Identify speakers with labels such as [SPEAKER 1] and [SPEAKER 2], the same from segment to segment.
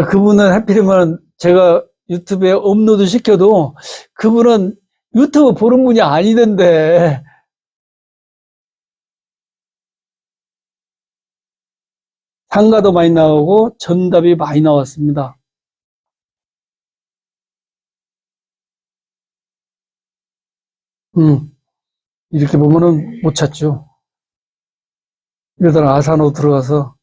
[SPEAKER 1] 그분은 하필이면 제가 유튜브에 업로드 시켜도 그분은 유튜브 보는 분이 아니던데. 상가도 많이 나오고 정답이 많이 나왔습니다. 음, 이렇게 보면은 못 찾죠. 이러다가 아산으로 들어가서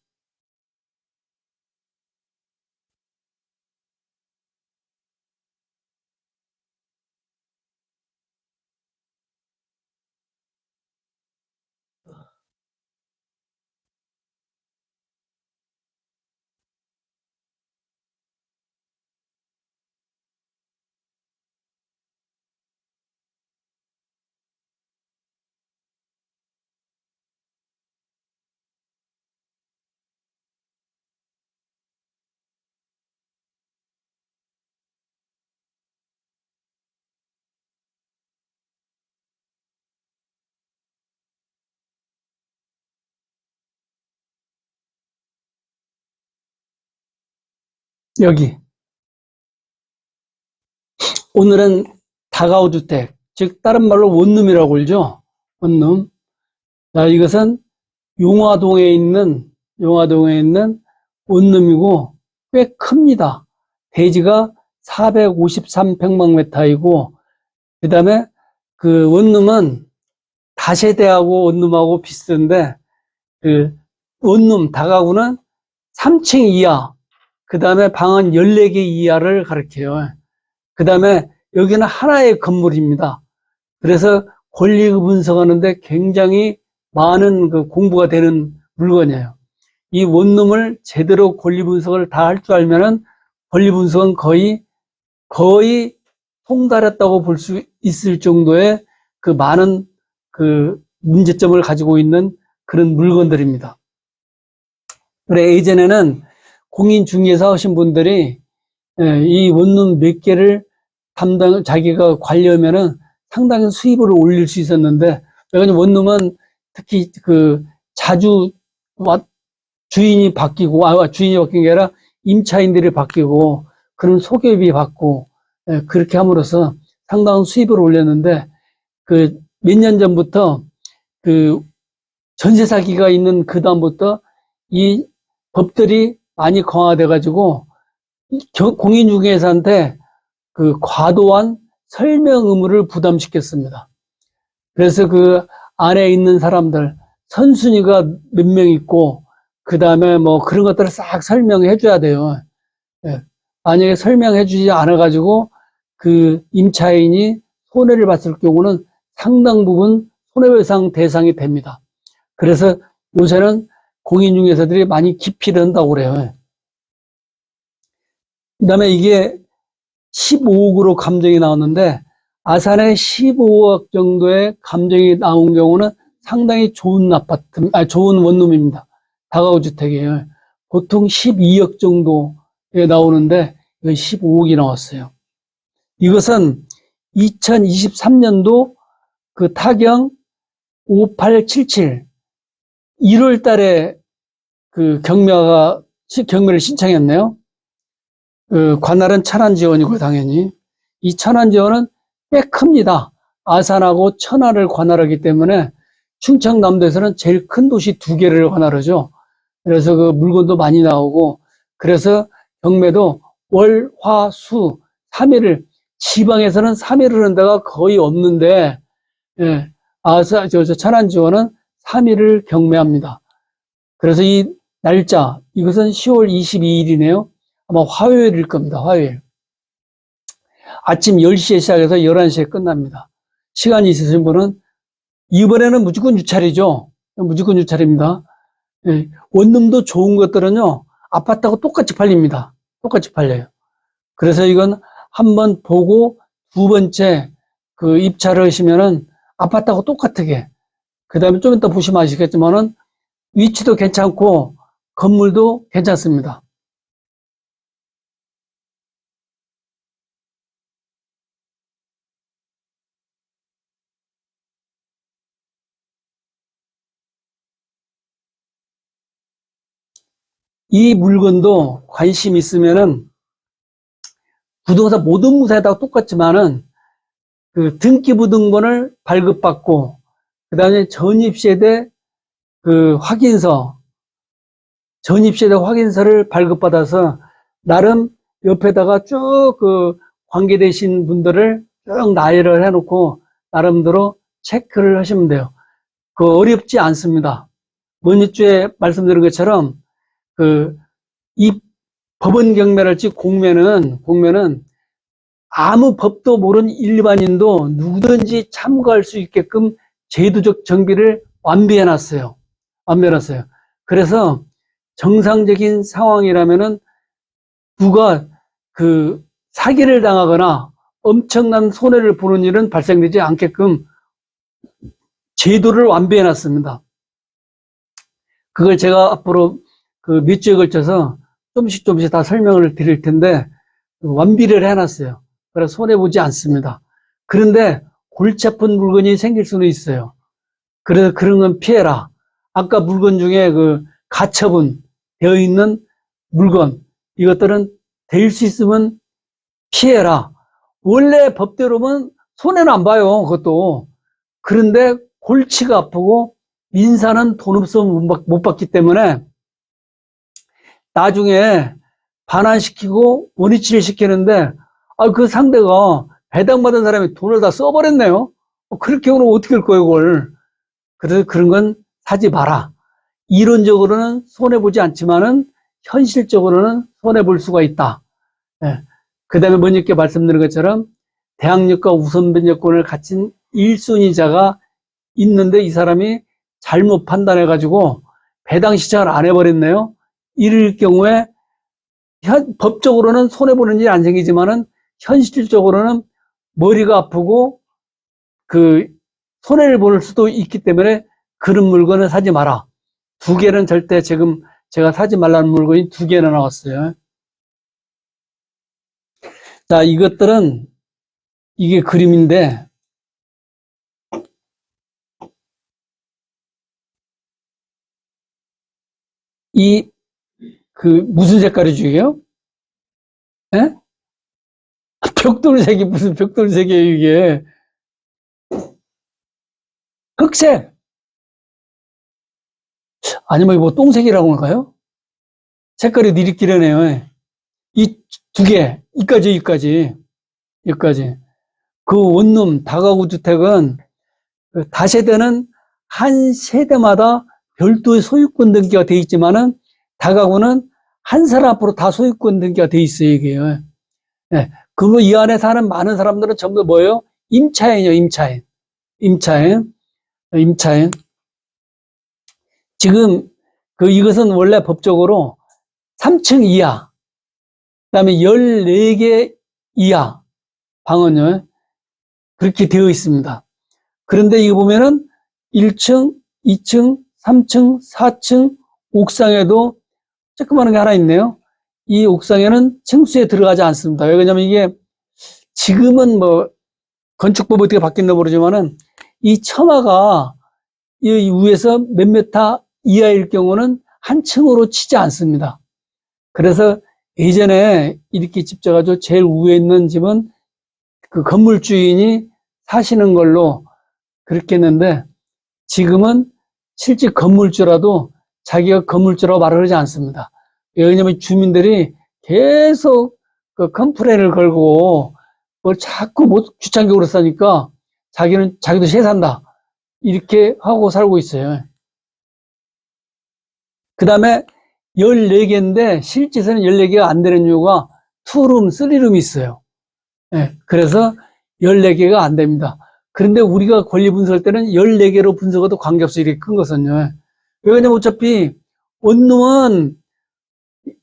[SPEAKER 1] 여기 오늘은 다가구 주택, 즉 다른 말로 원룸이라고 그러죠. 원룸. 자, 이것은 용화동에 있는 용화동에 있는 원룸이고 꽤 큽니다. 대지가 453평방미터이고 그다음에 그 원룸은 다세대하고 원룸하고 비슷한데 그 원룸 다가구는 3층 이하, 그다음에 방은 14개 이하를 가리켜요. 그다음에 여기는 하나의 건물입니다. 그래서 권리 분석하는데 굉장히 많은 그 공부가 되는 물건이에요. 이 원룸을 제대로 권리 분석을 다 할 줄 알면은 권리 분석은 거의 통달했다고 볼 수 있을 정도의 그 많은 그 문제점을 가지고 있는 그런 물건들입니다. 그래, 예전에는 공인중개사 하신 분들이 이 원룸 몇 개를 자기가 관리하면은 상당히 수입을 올릴 수 있었는데, 왜냐면 원룸은 특히 그 자주 주인이 바뀌고, 주인이 바뀐 게 아니라 임차인들이 바뀌고, 그런 소개비 받고, 그렇게 함으로써 상당한 수입을 올렸는데, 그 몇 년 전부터 그 전세 사기가 있는 그 다음부터 이 법들이 많이 강화돼 가지고 공인중개사한테 그 과도한 설명 의무를 부담시켰습니다. 그래서 그 안에 있는 사람들 선순위가 몇 명 있고 그 다음에 뭐 그런 것들을 싹 설명해 줘야 돼요. 예. 만약에 설명해 주지 않아 가지고 그 임차인이 손해를 봤을 경우는 상당 부분 손해배상 대상이 됩니다. 그래서 요새는 공인중개사들이 많이 기피를 한다고 그래요. 그다음에 이게 15억으로 감정이 나왔는데 아산에 15억 정도의 감정이 나온 경우는 상당히 좋은 아파트, 좋은 원룸입니다. 다가구 주택이에요. 보통 12억 정도에 나오는데 이건 15억이 나왔어요. 이것은 2023년도 그 타경 5877 1월 달에 그 경매를 신청했네요. 그 관할은 천안지원이고 당연히 이 천안지원은 꽤 큽니다. 아산하고 천안을 관할하기 때문에 충청남도에서는 제일 큰 도시 두 개를 관할하죠. 그래서 그 물건도 많이 나오고 그래서 경매도 월, 화, 수 3일을 지방에서는 3일을 하는 데가 거의 없는데 예, 천안지원은 3일을 경매합니다. 그래서 이 날짜 이것은 10월 22일이네요. 아마 화요일일 겁니다. 화요일. 아침 10시에 시작해서 11시에 끝납니다. 시간이 있으신 분은 이번에는 무조건 유찰이죠. 무조건 유찰입니다. 예, 원룸도 좋은 것들은요. 아파트하고 똑같이 팔립니다. 똑같이 팔려요. 그래서 이건 한번 보고 두 번째 그 입찰을 하시면은 아파트하고 똑같게 그 다음에 좀 이따 보시면 아시겠지만은 위치도 괜찮고 건물도 괜찮습니다. 이 물건도 관심 있으면은 부동산 모든 부서에 다 똑같지만은 그 등기부등본을 발급받고 그다음에 전입세대 그 전입세대 확인서를 발급받아서 나름 옆에다가 쭉 그 관계되신 분들을 쭉 나열을 해놓고 나름대로 체크를 하시면 돼요. 그 어렵지 않습니다. 먼저주에 말씀드린 것처럼 이 법원 경매랄지 공매는 아무 법도 모르는 일반인도 누구든지 참고할 수 있게끔 제도적 정비를 완비해놨어요. 그래서 정상적인 상황이라면은 누가 그 사기를 당하거나 엄청난 손해를 보는 일은 발생되지 않게끔 제도를 완비해놨습니다. 그걸 제가 앞으로 그 몇 주에 걸쳐서 조금씩 다 설명을 드릴 텐데 완비를 해놨어요. 그래서 손해보지 않습니다. 그런데 골치 아픈 물건이 생길 수는 있어요. 그래서 그런 건 피해라. 아까 물건 중에 그 가처분 되어 있는 물건, 이것들은 될 수 있으면 피해라. 원래 법대로면 손해는 안 봐요, 그것도. 그런데 골치가 아프고 민사는 돈 없으면 못 받기 때문에 나중에 반환시키고 원위치를 시키는데 그 상대가 배당받은 사람이 돈을 다 써버렸네요. 그렇게 그러면 어떻게 할 거예요, 그걸. 그래서 그런 건 사지 마라. 이론적으로는 손해보지 않지만은 현실적으로는 손해볼 수가 있다. 네. 그 다음에 먼저께 말씀드린 것처럼 대항력과 우선변제권을 갖춘 1순위자가 있는데 이 사람이 잘못 판단해가지고 배당 시작을 안 해버렸네요. 이럴 경우에 법적으로는 손해보는 일이 안 생기지만은 현실적으로는 머리가 아프고 그 손해를 볼 수도 있기 때문에 그런 물건을 사지 마라. 두 개는 절대 지금 제가 사지 말라는 물건이 두 개나 나왔어요. 자, 이것들은 이게 그림인데 무슨 색깔이 중요해요? 예? 벽돌색이 무슨 벽돌색이에요, 이게. 흑색! 아니면 뭐 똥색이라고 할까요? 색깔이 이렇기려네요. 이 두 개, 여기까지. 그 원룸 다가구 주택은 그 다세대는 한 세대마다 별도의 소유권 등기가 돼 있지만은 다가구는 한 사람 앞으로 다 소유권 등기가 돼 있어요, 이게요. 네. 그리고 이 안에 사는 많은 사람들은 전부 뭐예요? 임차인이요, 임차인. 지금 이것은 원래 법적으로 3층 이하, 그 다음에 14개 이하 방은요, 그렇게 되어 있습니다. 그런데 이거 보면은 1층, 2층, 3층, 4층 옥상에도 조그마한 게 하나 있네요. 이 옥상에는 층수에 들어가지 않습니다. 왜냐면 이게 지금은 뭐 건축법 어떻게 바뀌었나 모르지만은 이 처마가 이 위에서 몇 메타 이하일 경우는 한 층으로 치지 않습니다. 그래서 예전에 이렇게 집 져가지고 제일 위에 있는 집은 그 건물 주인이 사시는 걸로 그렇게 했는데 지금은 실제 건물주라도 자기가 건물주라고 말을 하지 않습니다. 왜냐면 주민들이 계속 그 컴플레인을 걸고 뭘 자꾸 귀찮게 싸니까 자기도 새 산다. 이렇게 하고 살고 있어요. 그 다음에 14개인데 실제에서는 14개가 안 되는 이유가 2룸, 3룸이 있어요. 네, 그래서 14개가 안 됩니다. 그런데 우리가 권리 분석할 때는 14개로 분석해도 관계없어요. 이렇게 큰 것은요. 왜냐면 어차피 원룸은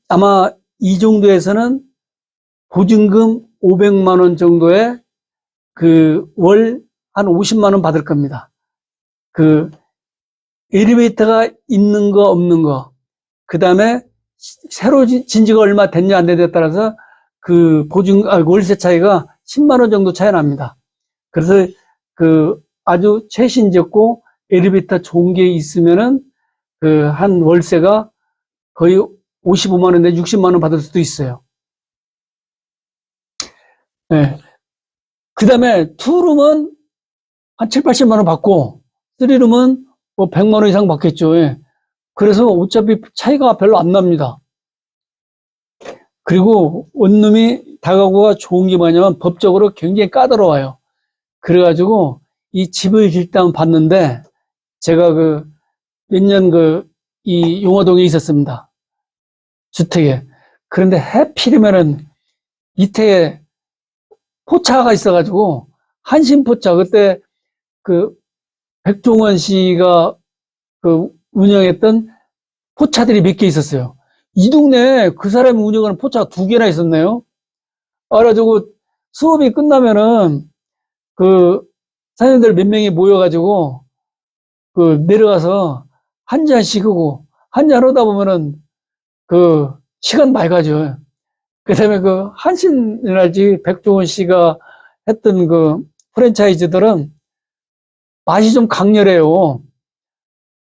[SPEAKER 1] 아마 이 정도에서는 보증금 500만 원 정도에 월 한 50만 원 받을 겁니다. 엘리베이터가 있는 거 없는 거, 그 다음에 새로 진지가 얼마 됐냐 안 됐냐에 따라서 월세 차이가 10만 원 정도 차이 납니다. 그래서 아주 최신적고 엘리베이터 좋은 게 있으면은 한 월세가 거의 55만 원인데 60만 원 받을 수도 있어요. 네. 그 다음에 투룸은 한 7, 80만 원 받고, 쓰리룸은 뭐 100만 원 이상 받겠죠. 예. 그래서 어차피 차이가 별로 안 납니다. 그리고 원룸이 다가구가 좋은 게 뭐냐면 법적으로 굉장히 까다로워요. 그래가지고 이 집을 일단 봤는데 제가 몇 년 이 용화동에 있었습니다. 주택에. 그런데 해필이면은 밑에 포차가 있어가지고 한신포차 그때 백종원 씨가 운영했던 포차들이 몇 개 있었어요. 이 동네에 그 사람이 운영하는 포차가 2개나 있었네요. 그래가지고 수업이 끝나면은 사장님들 몇 명이 모여가지고 내려가서 한잔씩 하고 한잔 하다 보면은 시간 많이 가죠. 그 다음에 한신이랄지 백종원 씨가 했던 프랜차이즈들은 맛이 좀 강렬해요.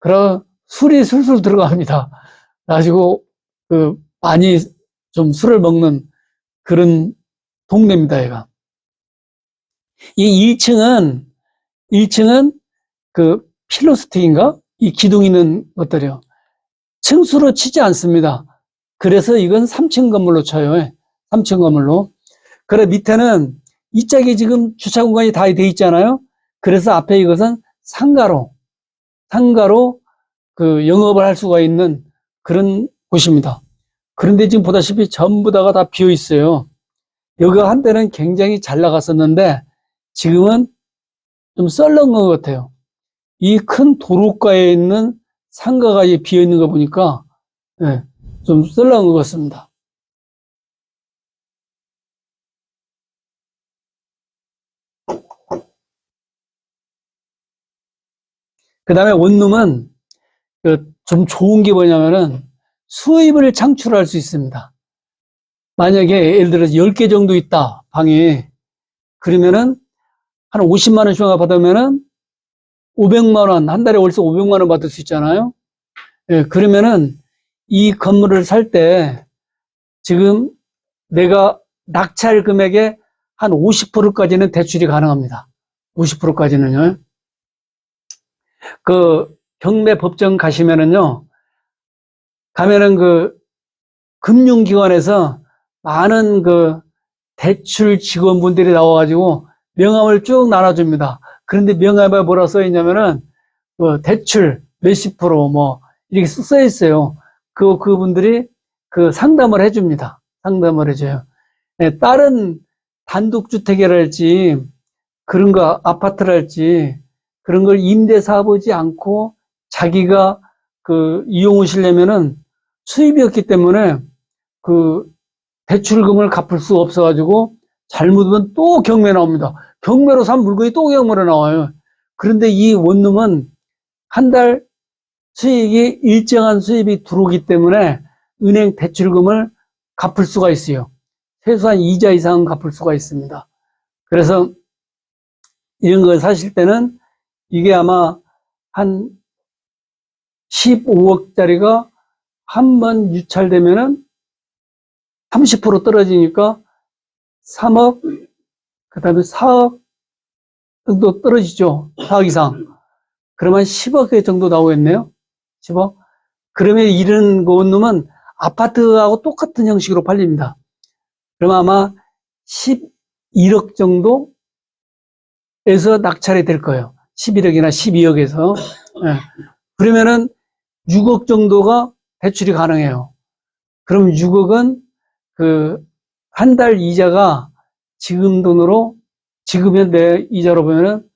[SPEAKER 1] 그래 술이 술술 들어갑니다. 가지고 많이 좀 술을 먹는 그런 동네입니다, 얘가. 이 1층은 필로스틱인가? 이 기둥 있는 것들이요. 층수로 치지 않습니다. 그래서 이건 3층 건물로 쳐요. 3층 건물로. 그래 밑에는 이 짝이 지금 주차 공간이 다 돼 있잖아요. 그래서 앞에 이것은 상가로 영업을 할 수가 있는 그런 곳입니다. 그런데 지금 보다시피 전부 다가 다 비어 있어요. 여기가 한때는 굉장히 잘 나갔었는데 지금은 좀 썰렁한 것 같아요. 이 큰 도로가에 있는 상가가 비어 있는 거 보니까 네, 좀 썰렁한 것 같습니다. 그 다음에 원룸은 좀 좋은 게 뭐냐면은 수입을 창출할 수 있습니다. 만약에 예를 들어서 10개 정도 있다, 방이. 그러면은 한 50만 원씩 받으면은 500만 원, 한 달에 월세 500만 원 받을 수 있잖아요. 예, 그러면은 이 건물을 살 때 지금 내가 낙찰 금액의 한 50%까지는 대출이 가능합니다. 50%까지는요. 경매법정 가시면은요, 가면은 금융기관에서 많은 대출 직원분들이 나와가지고 명함을 쭉 나눠줍니다. 그런데 명함에 뭐라 써 있냐면은 대출 몇십 프로 뭐 이렇게 써 있어요. 그분들이 상담을 해줍니다. 상담을 해줘요. 네, 다른 단독주택이랄지 그런 거 아파트랄지 그런 걸 임대사 보지 않고 자기가 이용을 하시려면은 수입이 없기 때문에 대출금을 갚을 수 없어가지고 잘못하면 또 경매 나옵니다. 경매로 산 물건이 또 경매로 나와요. 그런데 이 원룸은 한 달 수익이 일정한 수입이 들어오기 때문에 은행 대출금을 갚을 수가 있어요. 최소한 이자 이상은 갚을 수가 있습니다. 그래서 이런 걸 사실 때는 이게 아마 한 15억짜리가 한 번 유찰되면은 30% 떨어지니까 3억, 그 다음에 4억 정도 떨어지죠. 4억 이상. 그러면 10억 정도 나오겠네요. 10억. 그러면 이런 원룸은 아파트하고 똑같은 형식으로 팔립니다. 그러면 아마 11억 정도에서 낙찰이 될 거예요. 11억이나 12억에서. 네. 그러면은 6억 정도가 대출이 가능해요. 그럼 6억은 한 달 이자가 지금 돈으로, 지금 현대 이자로 보면은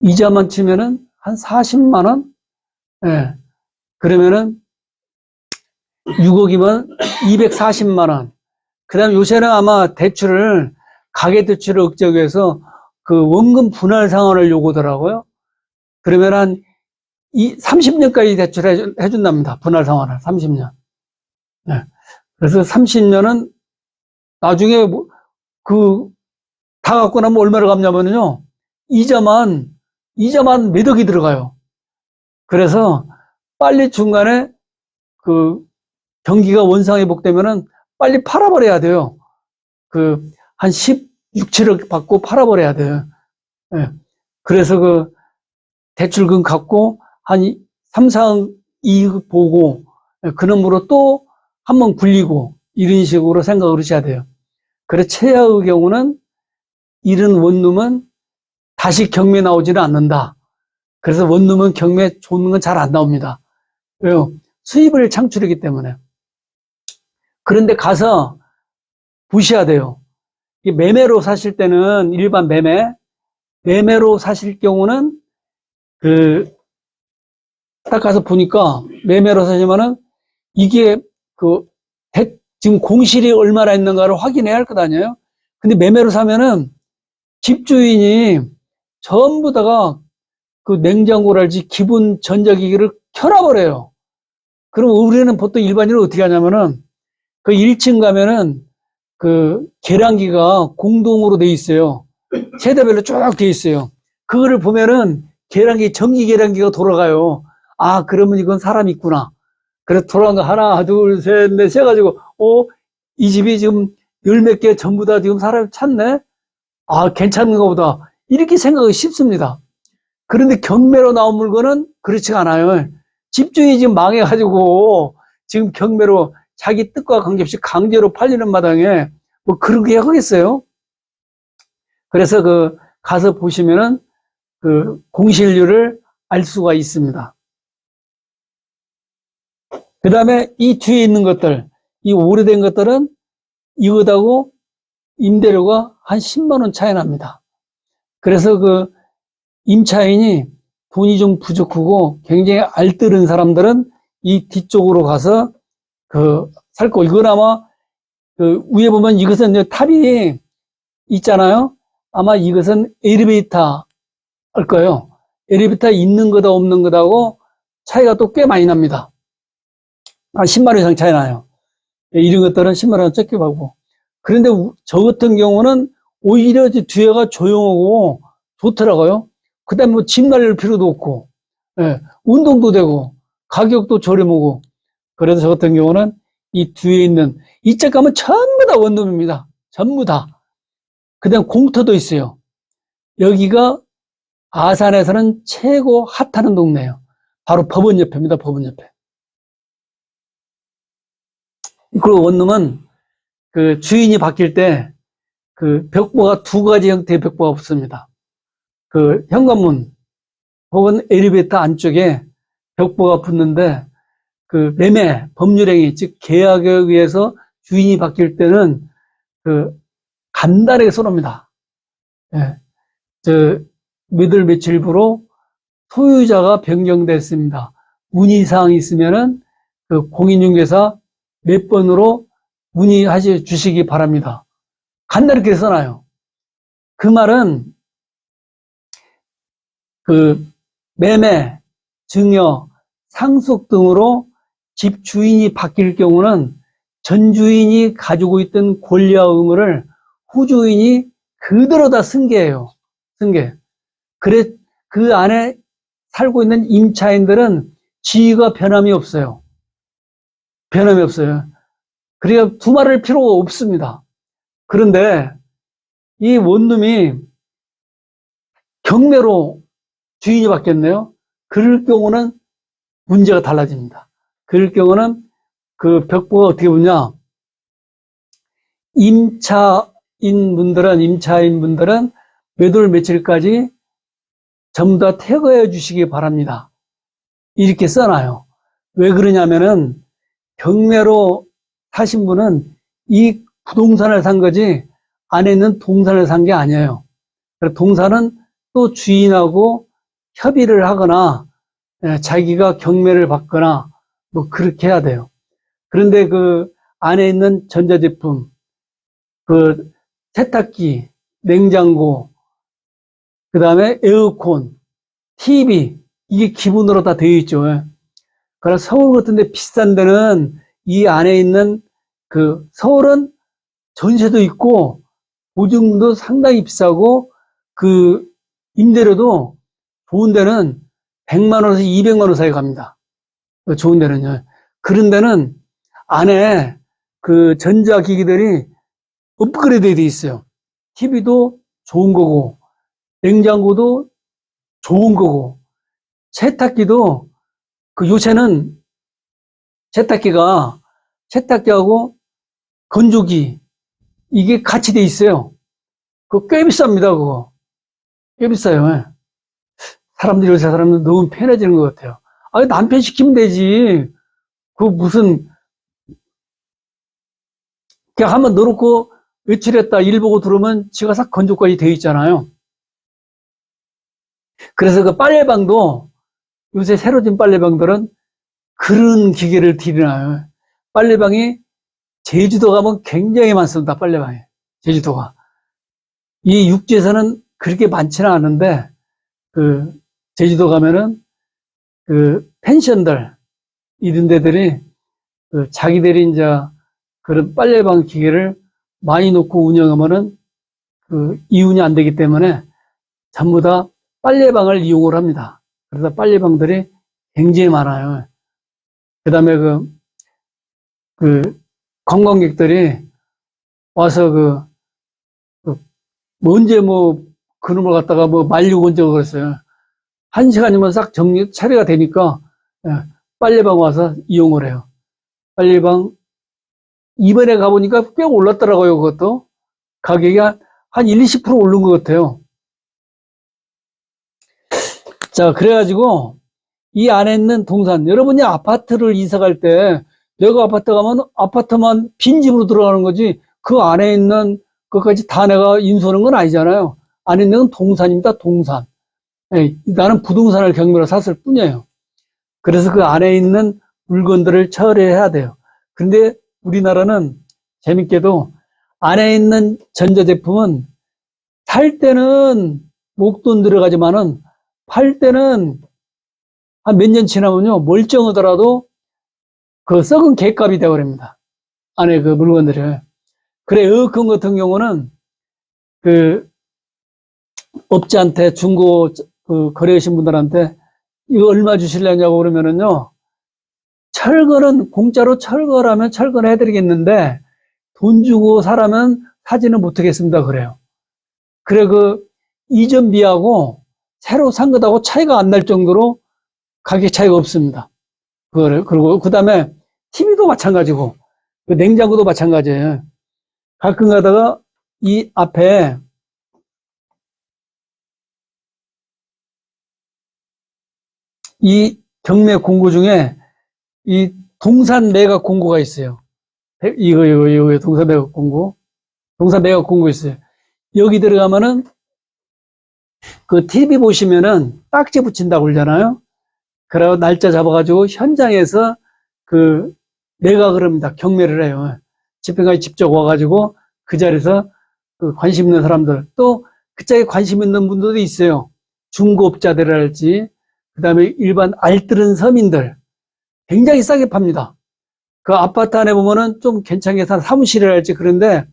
[SPEAKER 1] 이자만 치면은 한 40만원? 예. 그러면은 6억이면 240만원. 그 다음에 요새는 아마 가계대출을 억제하기 위해서 원금 분할 상환을 요구하더라고요. 그러면 한 30년까지 대출해준답니다. 분할 상환을, 30년. 네. 그래서 30년은 나중에 다 갖고 나면 얼마를 갚냐면요. 이자만 몇 억이 들어가요. 그래서 빨리 중간에 그 경기가 원상회복되면은 빨리 팔아버려야 돼요. 한 16, 7억 받고 팔아버려야 돼요. 예. 그래서 대출금 갚고 한 3, 4억 이익 보고 그놈으로 또 한번 굴리고 이런 식으로 생각을 하셔야 돼요. 그래서 최하의 경우는 이런 원룸은 다시 경매 나오지는 않는다. 그래서 원룸은 경매 좋은 건 잘 안 나옵니다. 왜요? 수입을 창출하기 때문에. 그런데 가서 보셔야 돼요. 매매로 사실 때는 일반 매매로 사실 경우는 딱 가서 보니까 매매로 사시면은 이게 지금 공실이 얼마나 있는가를 확인해야 할 것 아니에요? 근데 매매로 사면은 집주인이 전부 다가 냉장고랄지 기본 전자기기를 켜놔버려요. 그럼 우리는 보통 일반인은 어떻게 하냐면은 1층 가면은 계량기가 공동으로 돼 있어요. 세대별로 쭉 돼 있어요. 그거를 보면은 전기 계량기가 돌아가요. 아, 그러면 이건 사람이 있구나. 그래서 돌아간 거 하나, 둘, 셋, 넷, 세가지고, 이 집이 지금 열 몇 개 전부 다 지금 사람이 찾네? 아, 괜찮은가 보다. 이렇게 생각이 쉽습니다. 그런데 경매로 나온 물건은 그렇지가 않아요. 집주인이 지금 망해가지고 지금 경매로 자기 뜻과 관계없이 강제로 팔리는 마당에 뭐 그러게 하겠어요? 그래서 가서 보시면은 공실률을 알 수가 있습니다. 그 다음에 이 뒤에 있는 것들, 이 오래된 것들은 이것하고 임대료가 한 10만 원 차이 납니다. 그래서 임차인이 돈이 좀 부족하고 굉장히 알뜰한 사람들은 이 뒤쪽으로 가서 살 거. 이건 아마 위에 보면 이것은 탑이 있잖아요. 아마 이것은 엘리베이터 할 거예요. 엘리베이터 있는 거다 없는 거다고 차이가 또 꽤 많이 납니다. 한 10만 원 이상 차이 나요. 이런 것들은 10만 원 적게 받고. 그런데 저 같은 경우는 오히려 뒤에가 조용하고 좋더라고요. 그 다음에 뭐 집 날릴 필요도 없고, 예, 운동도 되고, 가격도 저렴하고. 그래서 저 같은 경우는 이 뒤에 있는, 이쪽 가면 전부 다 원룸입니다. 전부 다. 그 다음 공터도 있어요. 여기가 아산에서는 최고 핫하는 동네예요. 바로 법원 옆입니다. 법원 옆에. 그리고 원룸은 주인이 바뀔 때 벽보가 두 가지 형태의 벽보가 붙습니다. 현관문 혹은 엘리베이터 안쪽에 벽보가 붙는데 매매 법률행위 즉 계약에 의해서 주인이 바뀔 때는 간단하게 써놓습니다. 예. 몇 월 며칠부로 소유자가 변경됐습니다. 문의사항이 있으면은 공인중개사 몇 번으로 문의하시 주시기 바랍니다. 간단하게 써놔요. 그 말은 매매, 증여, 상속 등으로 집 주인이 바뀔 경우는 전 주인이 가지고 있던 권리와 의무를 후주인이 그대로 다 승계해요. 승계. 그래, 그 안에 살고 있는 임차인들은 지위가 변함이 없어요. 변함이 없어요. 그러니까 두말할 필요가 없습니다. 그런데 이 원룸이 경매로 주인이 바뀌었네요. 그럴 경우는 문제가 달라집니다. 그럴 경우는 벽보가 어떻게 보냐. 임차인분들은 몇 월 며칠까지 전부 다 퇴거해 주시기 바랍니다. 이렇게 써놔요. 왜 그러냐면은 경매로 사신 분은 이 부동산을 산 거지 안에 있는 동산을 산 게 아니에요. 동산은 또 주인하고 협의를 하거나 자기가 경매를 받거나 뭐 그렇게 해야 돼요. 그런데 안에 있는 전자제품, 세탁기, 냉장고, 그 다음에 에어컨, TV, 이게 기본으로 다 되어 있죠. 그래서 서울 같은 데 비싼 데는 이 안에 있는 서울은 전세도 있고 보증도 상당히 비싸고 임대료도 좋은 데는 100만 원에서 200만 원 사이 갑니다. 좋은 데는요. 그런 데는 안에 그 전자기기들이 업그레이드 돼 있어요. TV도 좋은 거고, 냉장고도 좋은 거고, 세탁기도 그 요새는 세탁기가 세탁기하고 건조기 이게 같이 돼 있어요. 그거 꽤 비쌉니다. 그거 꽤 비싸요. 예. 사람들이 요새 사람들 너무 편해지는 것 같아요. 아니 남편 시키면 되지. 그 무슨 그냥 한번 넣어놓고 외출했다 일 보고 들어오면 지가 싹 건조까지 돼 있잖아요. 그래서 그 빨래방도 요새 새로 진 빨래방들은 그런 기계를 들이나요. 빨래방이 제주도 가면 굉장히 많습니다. 빨래방이 제주도가 이 육지에서는 그렇게 많지는 않은데 그 제주도 가면은 그 펜션들 이런 데들이 그 자기들이 이제 그런 빨래방 기계를 많이 놓고 운영하면은 그 이윤이 안 되기 때문에 전부 다 빨래방을 이용을 합니다. 그래서 빨래방들이 굉장히 많아요. 그 다음에 그 관광객들이 와서 언제 그놈을 갖다가 말리고 언제 그랬어요. 1시간이면 싹 처리가 되니까 빨래방 와서 이용을 해요. 빨래방 이번에 가보니까 꽤 올랐더라고요. 그것도 가격이 한 1, 20% 오른 것 같아요. 자, 그래가지고 이 안에 있는 동산, 여러분이 아파트를 이사 갈 때 내가 아파트 가면 아파트만 빈집으로 들어가는 거지 그 안에 있는 것까지 다 내가 인수하는 건 아니잖아요. 안에 있는 건 동산입니다. 동산. 나는 부동산을 경매로 샀을 뿐이에요. 그래서 그 안에 있는 물건들을 처리해야 돼요. 근데 우리나라는 재밌게도 안에 있는 전자제품은 살 때는 목돈 들어가지만은 팔 때는 한 몇 년 지나면요 멀쩡하더라도 그 썩은 객값이 되어버립니다. 안에 그 물건들이. 그래 에어컨 같은 경우는 그 업자한테 중고 그 거래하신 분들한테 이거 얼마 주실래냐고 그러면은요 철거는 공짜로 철거라면 철거는 해드리겠는데 돈 주고 사라면 사지는 못하겠습니다. 그래요. 그래 그 이전비하고 새로 산 것하고 차이가 안 날 정도로 가격 차이가 없습니다. 그리고 그 다음에 TV도 마찬가지고 그 냉장고도 마찬가지예요. 가끔 가다가 이 앞에 이 경매 공고 중에 이 동산 매각 공고가 있어요. 이거 동산 매각 공고. 동산 매각 공고 있어요. 여기 들어가면은 그 TV 보시면은 딱지 붙인다고 그러잖아요. 그래서 날짜 잡아가지고 현장에서 그 매각을 합니다. 경매를 해요. 집행관이 직접 와가지고 그 자리에서 그 관심 있는 사람들 또 그쪽에 관심 있는 분들도 있어요. 중고업자들이랄지 그 다음에 일반 알뜰한 서민들 굉장히 싸게 팝니다. 그 아파트 안에 보면은 좀 괜찮게 산 사무실이랄지 그런데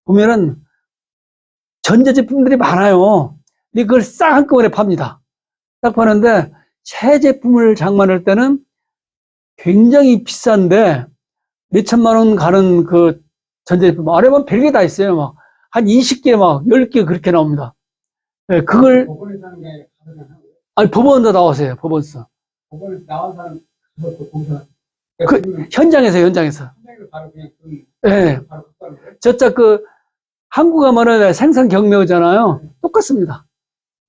[SPEAKER 1] 보면은 전자제품들이 많아요. 근데 그걸 싹 한꺼번에 팝니다. 딱 파는데 새 제품을 장만할 때는 굉장히 비싼데 몇천만 원 가는 그 전자제품 아래 보면 별게 다 있어요. 막 한 20개 막 10개 그렇게 나옵니다. 네, 그걸
[SPEAKER 2] 법원에서 하는 게 가능하고요.
[SPEAKER 1] 아니 법원도 나오세요. 법원서.
[SPEAKER 2] 법원에서 나온 사람 그것도 공사.
[SPEAKER 1] 그 현장에서
[SPEAKER 2] 바로 그냥
[SPEAKER 1] 예.
[SPEAKER 2] 바로 갖다 거예요.
[SPEAKER 1] 저쪽 그 한국 하면은 생산 경매잖아요. 똑같습니다.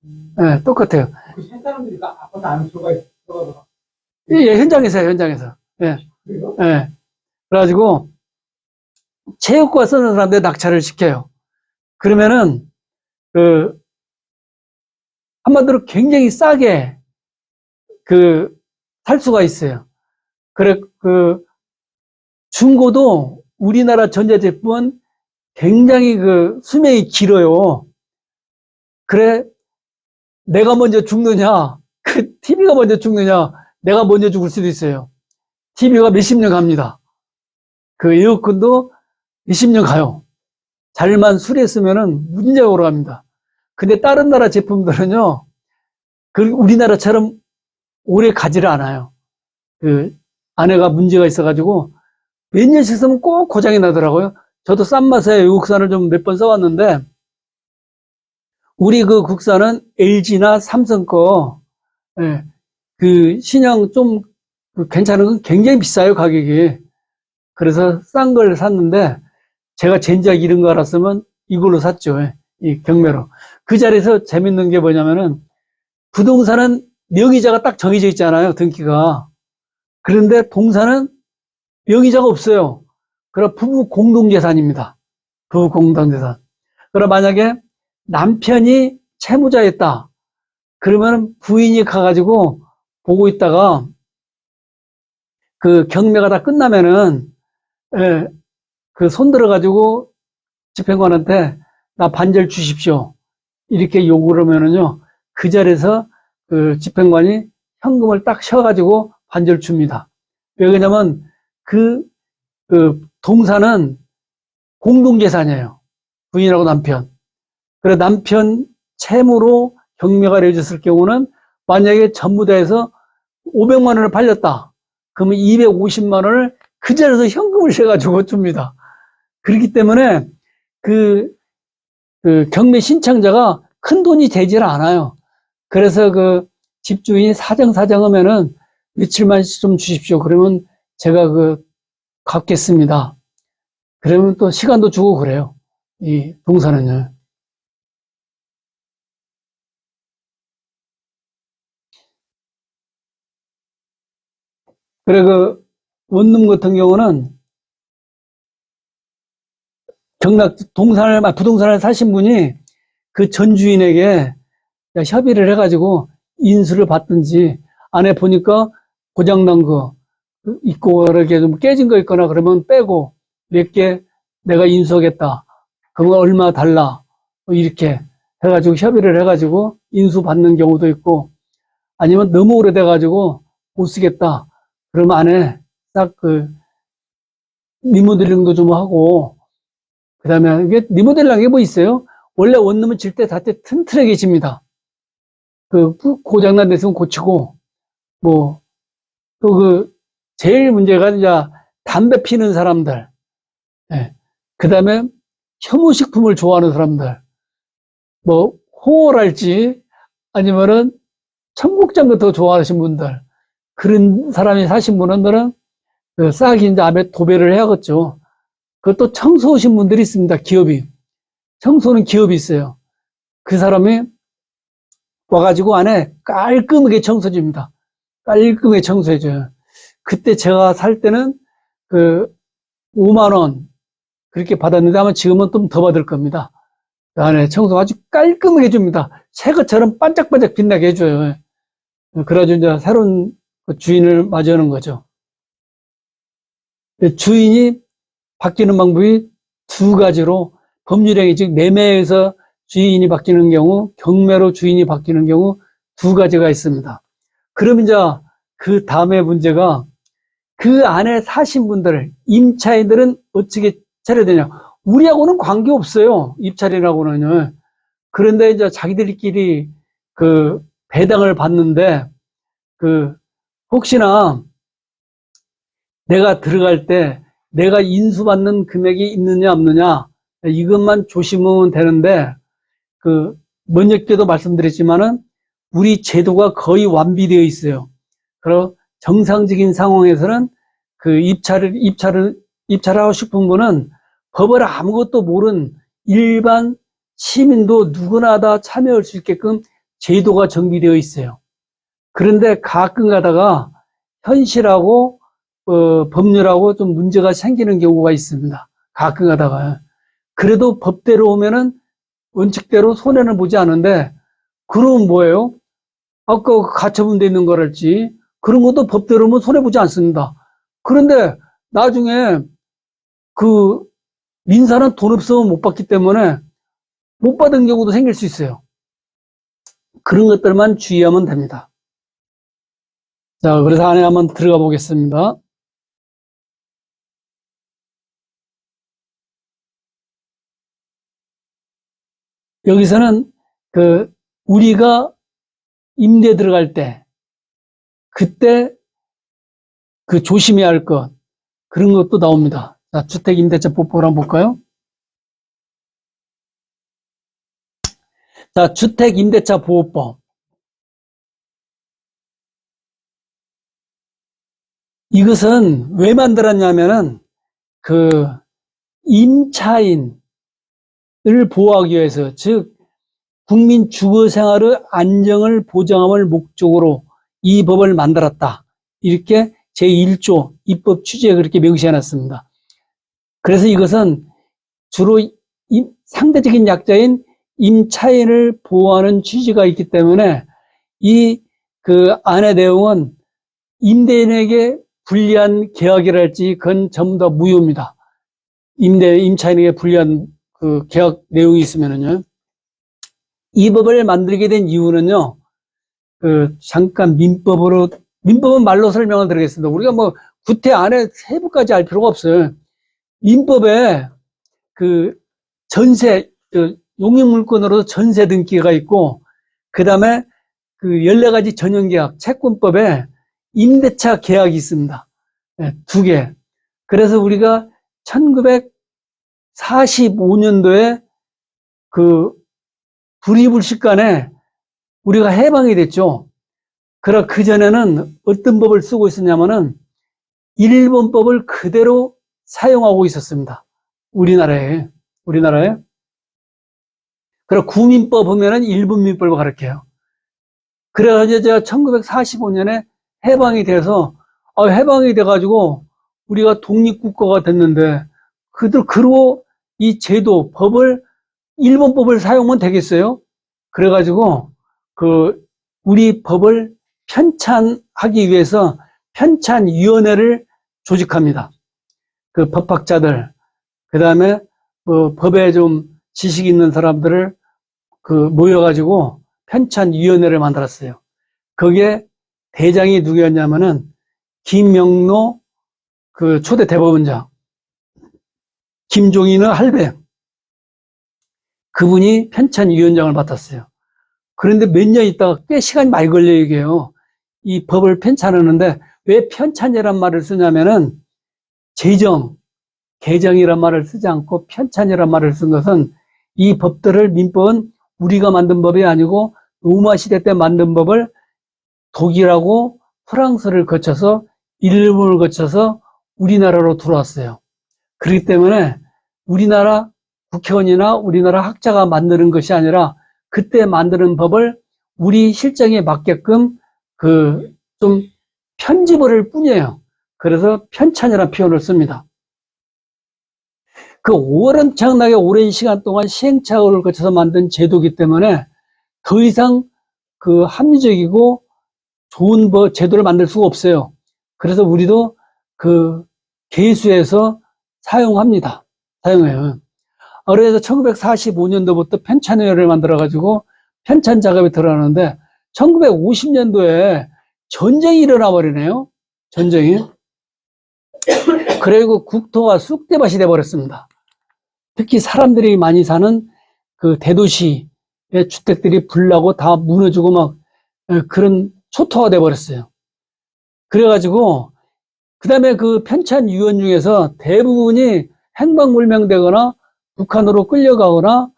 [SPEAKER 1] 예, 똑같아요.
[SPEAKER 2] 그 세 사람들이 아파트 안에 들어가서.
[SPEAKER 1] 예, 현장에서요, 현장에서. 예,
[SPEAKER 2] 그래요?
[SPEAKER 1] 예. 그래가지고 체육과 쓰는 사람들 낙찰을 시켜요. 그러면은 그 한마디로 굉장히 싸게 그 살 수가 있어요. 그래 그 중고도 우리나라 전자제품은 굉장히 그 수명이 길어요. 그래 내가 먼저 죽느냐 그 TV가 먼저 죽느냐 내가 먼저 죽을 수도 있어요. TV가 몇십 년 갑니다. 그 에어컨도 몇십 년 가요. 잘만 수리했으면은 문제가 오러갑니다. 근데 다른 나라 제품들은요 그 우리나라처럼 오래 가지를 않아요. 그 아내가 문제가 있어가지고 몇 년씩 쓰면 꼭 고장이 나더라고요. 저도 싼 맛에 외국 국산을 좀 몇 번 써왔는데, 우리 그 국산은 LG나 삼성 거, 예, 그 신형 좀 괜찮은 건 굉장히 비싸요, 가격이. 그래서 싼 걸 샀는데, 제가 젠작 이런 거 알았으면 이걸로 샀죠. 예, 이 경매로. 그 자리에서 재밌는 게 뭐냐면은, 부동산은 명의자가 딱 정해져 있잖아요, 등기가. 그런데 동산은 명의자가 없어요. 그럼 부부 공동재산입니다. 부부 공동재산. 그럼 만약에 남편이 채무자였다. 그러면 부인이 가가지고 보고 있다가 그 경매가 다 끝나면은, 예, 그 손들어가지고 집행관한테 나 반절 주십시오. 이렇게 요구를 하면은요, 그 자리에서 그 집행관이 현금을 딱 셔가지고 반절 줍니다. 왜 그러냐면 그 동산은 공동재산이에요. 부인하고 남편. 그래, 남편 채무로 경매가 내어졌을 경우는 만약에 전부 다 해서 500만 원을 팔렸다. 그러면 250만 원을 그 자리에서 현금을 셔가지고 줍니다. 그렇기 때문에 그, 그 경매 신청자가 큰 돈이 되질 않아요. 그래서 그 집주인이 사정하면은 며칠만 좀 주십시오. 그러면 제가 갚겠습니다. 그러면 또 시간도 주고 그래요. 이 동사는요. 그래, 원룸 같은 경우는 부동산을 사신 분이 그 전 주인에게 협의를 해가지고 인수를 받든지, 안에 보니까 고장난 거 있고, 이렇게 좀 깨진 거 있거나 그러면 빼고 몇 개 내가 인수하겠다. 그거 얼마 달라. 뭐 이렇게 해가지고 협의를 해가지고 인수 받는 경우도 있고, 아니면 너무 오래돼가지고 못 쓰겠다. 그러면 안에 딱 리모델링도 좀 하고, 그 다음에 이게 리모델링한 게 뭐 있어요? 원래 원룸은 질 때 다 튼튼하게 집니다. 고장난 데 있으면 고치고, 뭐, 또 제일 문제가 이제 담배 피는 사람들, 예. 그 다음에 혐오식품을 좋아하는 사람들, 뭐, 호월할지 아니면은 청국장 같은 거 좋아하시는 분들, 그런 사람이 사신 분들은 싹 이제 앞에 도배를 해야겠죠. 그것도 청소하신 분들이 있습니다. 기업이. 청소는 기업이 있어요. 그 사람이 와가지고 안에 깔끔하게 청소줍니다. 깔끔하게 청소해줘요. 그때 제가 살 때는 그 5만 원 그렇게 받았는데 아마 지금은 좀 더 받을 겁니다. 그 안에 청소 아주 깔끔하게 해줍니다. 새 것처럼 반짝반짝 빛나게 해줘요. 그래가지고 이제 새로운 주인을 맞이하는 거죠. 주인이 바뀌는 방법이 두 가지로 법률행위, 즉 매매에서 주인이 바뀌는 경우, 경매로 주인이 바뀌는 경우 두 가지가 있습니다. 그럼 이제 그 다음에 문제가 그 안에 사신 분들, 임차인들은 어떻게 차려야 되냐. 우리하고는 관계없어요. 입찰이라고는요. 그런데 이제 자기들끼리 배당을 받는데 혹시나 내가 들어갈 때 내가 인수받는 금액이 있느냐 없느냐 이것만 조심하면 되는데 먼저께도 말씀드렸지만은 우리 제도가 거의 완비되어 있어요. 그리고 정상적인 상황에서는 입찰하고 싶은 분은 법을 아무것도 모르는 일반 시민도 누구나 다 참여할 수 있게끔 제도가 정비되어 있어요. 그런데 가끔 가다가 현실하고 법률하고 좀 문제가 생기는 경우가 있습니다. 가끔 가다가. 그래도 법대로 오면은 원칙대로 손해는 보지 않은데, 그럼 뭐예요? 아까 가처분 돼 있는 거랄지, 그런 것도 법대로 오면 손해보지 않습니다. 그런데 나중에 민사는 돈 없으면 못 받기 때문에 못 받은 경우도 생길 수 있어요. 그런 것들만 주의하면 됩니다. 자, 그래서 안에 한번 들어가 보겠습니다. 여기서는 우리가 임대 들어갈 때, 그때 그 조심해야 할 것, 그런 것도 나옵니다. 자, 주택임대차보호법을 한번 볼까요? 자, 주택임대차보호법. 이것은 왜 만들었냐면은, 그, 임차인을 보호하기 위해서, 즉, 국민 주거 생활의 안정을 보장함을 목적으로 이 법을 만들었다. 이렇게 제1조 입법 취지에 그렇게 명시해 놨습니다. 그래서 이것은 주로 상대적인 약자인 임차인을 보호하는 취지가 있기 때문에 이 그 안의 내용은 임대인에게 불리한 계약이랄지 그건 전부 다 무효입니다. 임차인에게 불리한 그 계약 내용이 있으면은요. 이 법을 만들게 된 이유는요. 잠깐 민법은 말로 설명을 드리겠습니다. 우리가 뭐 구태 안에 세부까지 알 필요가 없어요. 민법에 그 전세, 용익물건으로 전세 등기가 있고, 그 다음에 그 14가지 전형계약, 채권법에 임대차 계약이 있습니다. 네, 2개. 그래서 우리가 1945년도에 그 불이불식간에 우리가 해방이 됐죠. 그러나 그전에는 어떤 법을 쓰고 있었냐면은 일본법을 그대로 사용하고 있었습니다. 우리나라에. 그리고 구민법 하면은 일본 민법을 가르쳐요. 그래가지고 제가 1945년에 해방이 돼서, 해방이 돼가지고 우리가 독립국가가 됐는데, 그리고 이 제도, 법을, 일본법을 사용하면 되겠어요? 그래가지고, 우리 법을 편찬하기 위해서 편찬위원회를 조직합니다. 그 법학자들, 그 다음에 법에 좀 지식 있는 사람들을 모여가지고 편찬위원회를 만들었어요. 거기에 대장이 누구였냐면은 김명로 초대 대법원장, 김종인의 할배, 그분이 편찬위원장을 맡았어요. 그런데 몇 년 있다가 꽤 시간이 많이 걸려요, 이게요. 이 법을 편찬하는데 왜 편찬이란 말을 쓰냐면은 개정이란 말을 쓰지 않고 편찬이란 말을 쓴 것은 이 법들을 민법은 우리가 만든 법이 아니고 로마 시대 때 만든 법을 독일하고 프랑스를 거쳐서 일본을 거쳐서 우리나라로 들어왔어요. 그렇기 때문에 우리나라 국회의원이나 우리나라 학자가 만드는 것이 아니라 그때 만드는 법을 우리 실정에 맞게끔 좀 편집을 할 뿐이에요. 그래서 편찬이라는 표현을 씁니다. 엄청나게 오랜 시간 동안 시행착오를 거쳐서 만든 제도이기 때문에 더 이상 합리적이고 좋은 제도를 만들 수가 없어요. 그래서 우리도 개수해서 사용해요. 그래서 1945년도부터 편찬회를 만들어가지고 편찬 작업에 들어가는데 1950년도에 전쟁이 일어나 버리네요. 전쟁이. 그리고 국토가 쑥대밭이 돼버렸습니다. 특히 사람들이 많이 사는 대도시의 주택들이 불나고 다 무너지고 막 그런 초토화가 돼버렸어요. 그래가지고 그 다음에 편찬위원 중에서 대부분이 행방불명되거나 북한으로 끌려가거나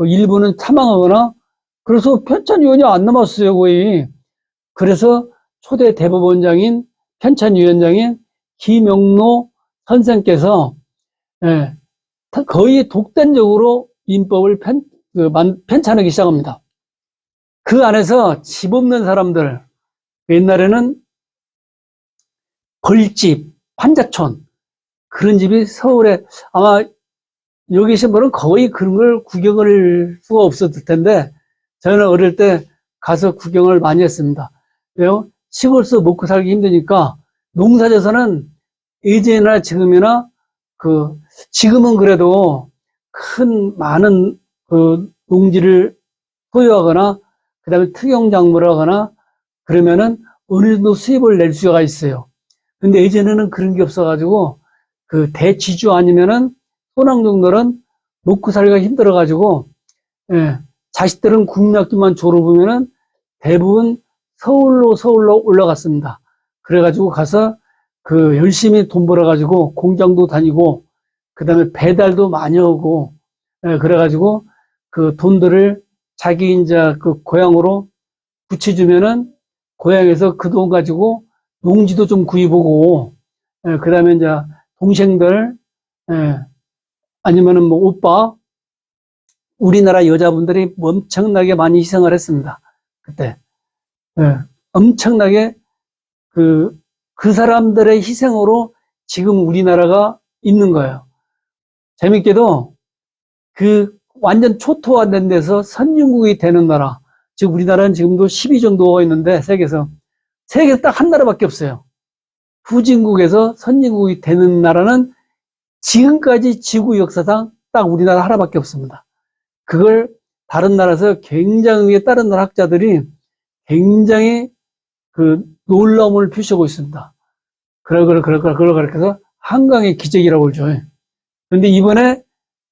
[SPEAKER 1] 일부는 사망하거나 그래서 편찬위원이 안 남았어요, 거의. 그래서 초대 대법원장인 편찬위원장인 김영로 선생께서 거의 독단적으로 민법을 편찬하기 시작합니다. 그 안에서 집 없는 사람들, 옛날에는 벌집, 판자촌, 그런 집이 서울에 아마 여기 계신 분은 거의 그런 걸 구경할 수가 없었을 텐데 저는 어릴 때 가서 구경을 많이 했습니다. 왜요? 시골서 먹고 살기 힘드니까 농사져서는 예전이나 지금이나 지금은 그래도 많은 농지를 소유하거나 그 다음에 특용작물을 하거나 그러면은 어느 정도 수입을 낼 수가 있어요. 근데 예전에는 그런 게 없어가지고 대지주 아니면은 소낭정들은 먹고 살기가 힘들어가지고 자식들은 국민학교만 졸업하면은 대부분 서울로 올라갔습니다. 그래가지고 가서 그 열심히 돈 벌어가지고 공장도 다니고 그다음에 배달도 많이 하고 그래가지고 그 돈들을 자기 이제 그 고향으로 붙여주면은 고향에서 그 돈 가지고 농지도 좀 구입하고 그다음에 이제 동생들 아니면은 뭐 오빠 우리나라 여자분들이 엄청나게 많이 희생을 했습니다. 그때 엄청나게 그 사람들의 희생으로 지금 우리나라가 있는 거예요. 재밌게도 그 완전 초토화된 데서 선진국이 되는 나라, 즉 우리나라는 지금도 10위 정도가 있는데 세계에서 딱 한 나라밖에 없어요. 후진국에서 선진국이 되는 나라는 지금까지 지구 역사상 딱 우리나라 하나밖에 없습니다. 그걸 다른 나라에서 굉장히 다른 나라 학자들이 굉장히 그 놀라움을 표시하고 있습니다. 그렇게 해서 한강의 기적이라고 그러죠. 그런데 이번에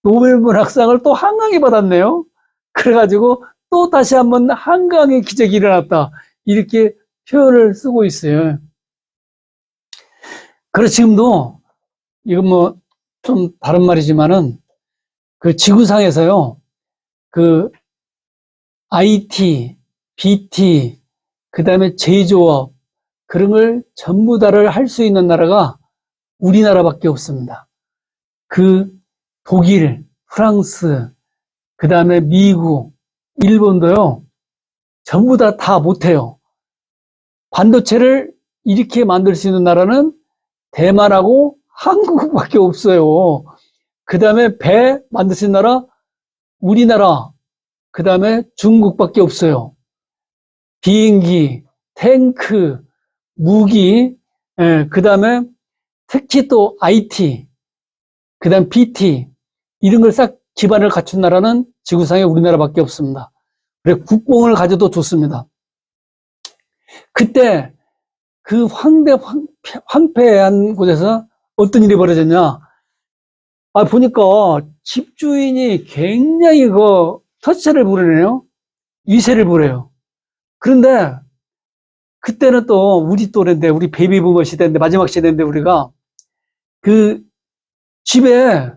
[SPEAKER 1] 노벨문학상을 또 한강이 받았네요. 그래가지고 또 다시 한번 한강의 기적이 일어났다. 이렇게 표현을 쓰고 있어요. 그래서 지금도 이건 뭐 좀 다른 말이지만은 그 지구상에서요. 그 IT, BT, 그다음에 제조업 그런 걸 전부 다를 할 수 있는 나라가 우리나라밖에 없습니다. 그 독일, 프랑스, 그다음에 미국, 일본도요. 전부 다 못해요. 반도체를 이렇게 만들 수 있는 나라는 대만하고 한국밖에 없어요. 그다음에 배 만들 수 있는 나라 우리나라, 그다음에 중국밖에 없어요. 비행기, 탱크, 무기, 그다음에 특히 또 IT, 그다음 BT 이런 걸 싹 기반을 갖춘 나라는 지구상에 우리나라밖에 없습니다. 그래 국뽕을 가져도 좋습니다. 그때 그 황폐한 곳에서 어떤 일이 벌어졌냐? 보니까 집주인이 굉장히 그 터치를 부리네요. 위세를 부려요. 그런데 그때는 또 우리 또래인데, 우리 베이비부머 시대인데, 마지막 시대인데 우리가 그 집에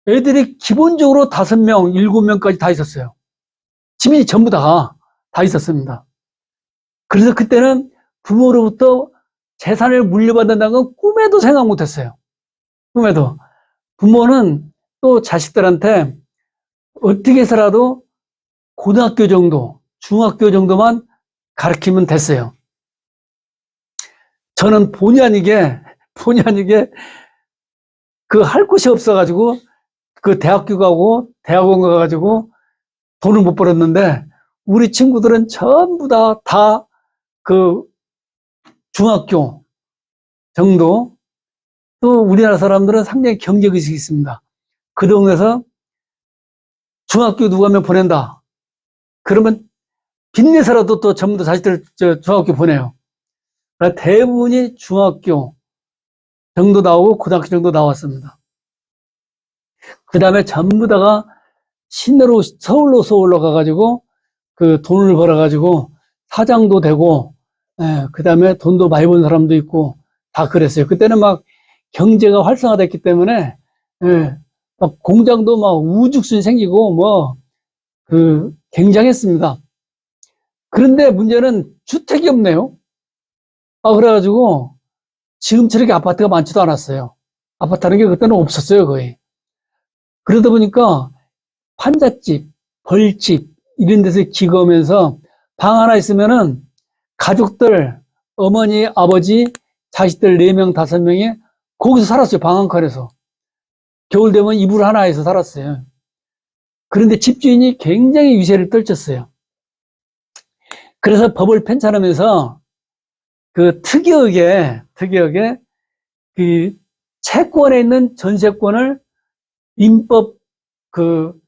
[SPEAKER 1] 애들이 기본적으로 5명, 7명까지 다 있었어요. 집이 전부 다 있었습니다. 그래서 그때는 부모로부터 재산을 물려받는다는 건 꿈에도 생각 못 했어요. 꿈에도. 부모는 또 자식들한테 어떻게 해서라도 고등학교 정도, 중학교 정도만 가르치면 됐어요. 저는 본의 아니게 그 할 곳이 없어가지고 그 대학교 가고 대학원 가가지고 돈을 못 벌었는데 우리 친구들은 전부 다 그 중학교 정도 또 우리나라 사람들은 상당히 경제의식이 있습니다. 그 동네에서 중학교 누가 면 보낸다. 그러면 빚내서라도 또 전부 다 자식들 중학교 보내요. 그러니까 대부분이 중학교 정도 나오고 고등학교 정도 나왔습니다. 그 다음에 전부 다가 시내로 서울로 가가지고 그 돈을 벌어가지고 사장도 되고, 그 다음에 돈도 많이 번 사람도 있고 다 그랬어요. 그때는 막 경제가 활성화됐기 때문에 막 공장도 막 우죽순 생기고 뭐 그 굉장했습니다. 그런데 문제는 주택이 없네요. 그래가지고 지금처럼 아파트가 많지도 않았어요. 아파트라는 게 그때는 없었어요, 거의. 그러다 보니까 판잣집, 벌집 이런 데서 기거하면서 방 하나 있으면은 가족들, 어머니, 아버지, 자식들 4명, 5명이 거기서 살았어요. 방 한 칸에서. 겨울 되면 이불 하나에서 살았어요. 그런데 집주인이 굉장히 위세를 떨쳤어요. 그래서 법을 편찬하면서 그 특이하게 그 채권에 있는 전세권을 민법 그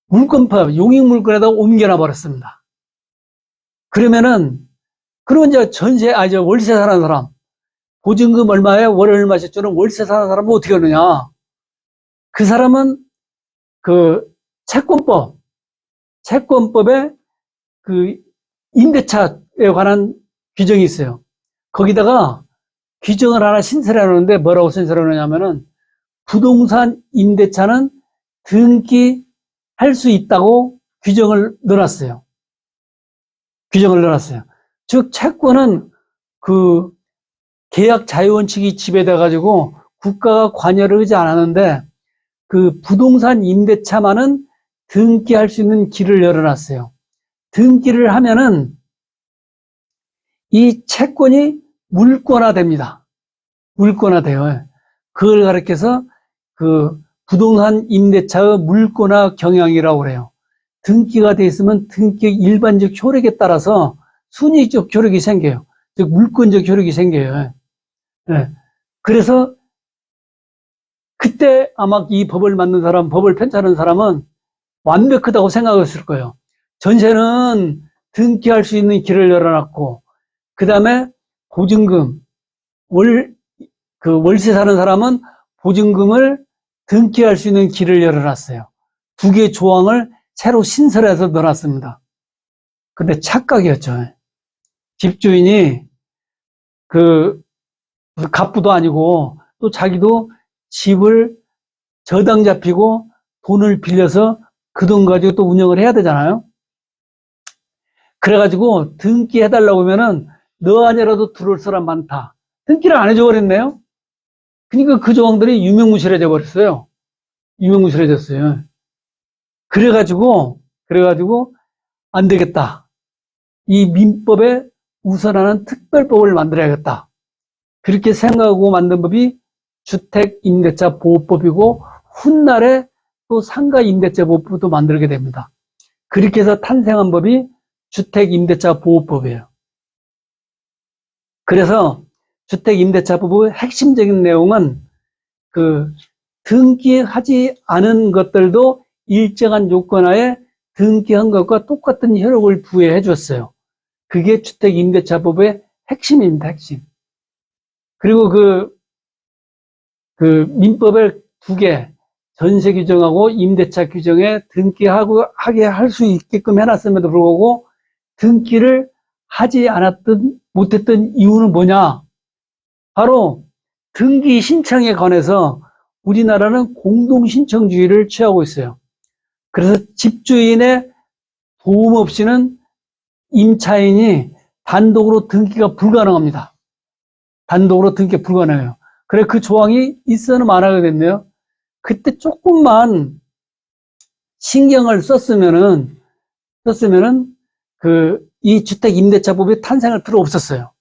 [SPEAKER 1] 물권법, 용익물권에다 옮겨놔 버렸습니다. 그러면 이제 월세 사는 사람, 보증금 얼마에 월 얼마씩 주는 월세 사는 사람은 어떻게 하느냐? 그 사람은 그 채권법에 그 임대차에 관한 규정이 있어요. 거기다가 규정을 하나 신설해 놓는데 뭐라고 신설해 놓냐면은 부동산 임대차는 등기할 수 있다고 규정을 넣어놨어요. 규정을 넣어놨어요. 즉, 채권은 그 계약 자유원칙이 지배돼 가지고 국가가 관여를 하지 않았는데 그 부동산 임대차만은 등기할 수 있는 길을 열어놨어요. 등기를 하면은 이 채권이 물권화됩니다. 물권화돼요. 그걸 가리켜서 그 부동산 임대차의 물권화 경향이라고 그래요. 등기가 돼 있으면 등기의 일반적 효력에 따라서 순위적 효력이 생겨요. 즉 물권적 효력이 생겨요. 네. 그래서 그때 아마 이 법을 만든 사람, 법을 편찬하는 사람은 완벽하다고 생각했을 거예요. 전세는 등기할 수 있는 길을 열어놨고, 그 다음에 보증금, 월세 사는 사람은 보증금을 등기할 수 있는 길을 열어놨어요. 두 개의 조항을 새로 신설해서 넣어놨습니다. 근데 착각이었죠. 집주인이 갑부도 아니고 또 자기도 집을 저당 잡히고 돈을 빌려서 그 돈 가지고 또 운영을 해야 되잖아요. 그래가지고 등기해달라고 하면은 너 아니라도 들어올 사람 많다. 등기를 안 해줘 버렸네요. 그러니까 그 조항들이 유명무실해져 버렸어요. 유명무실해졌어요. 그래가지고 안 되겠다. 이 민법에 우선하는 특별법을 만들어야겠다. 그렇게 생각하고 만든 법이 주택임대차보호법이고 훗날에 또 상가임대차보호법도 만들게 됩니다. 그렇게 해서 탄생한 법이 주택임대차보호법이에요. 그래서 주택임대차법의 핵심적인 내용은 등기하지 않은 것들도 일정한 요건하에 등기한 것과 똑같은 효력을 부여해 줬어요. 그게 주택임대차법의 핵심입니다, 핵심. 그리고 민법을 두 개, 전세 규정하고 임대차 규정에 등기하게 할 수 있게끔 해놨음에도 불구하고 등기를 하지 못했던 이유는 뭐냐? 바로 등기 신청에 관해서 우리나라는 공동신청주의를 취하고 있어요. 그래서 집주인의 도움 없이는 임차인이 단독으로 등기가 불가능합니다. 단독으로 등기가 불가능해요. 그래 그 조항이 있어는 말하게 됐네요. 그때 조금만 신경을 썼으면은 이 주택임대차법이 탄생할 필요 없었어요.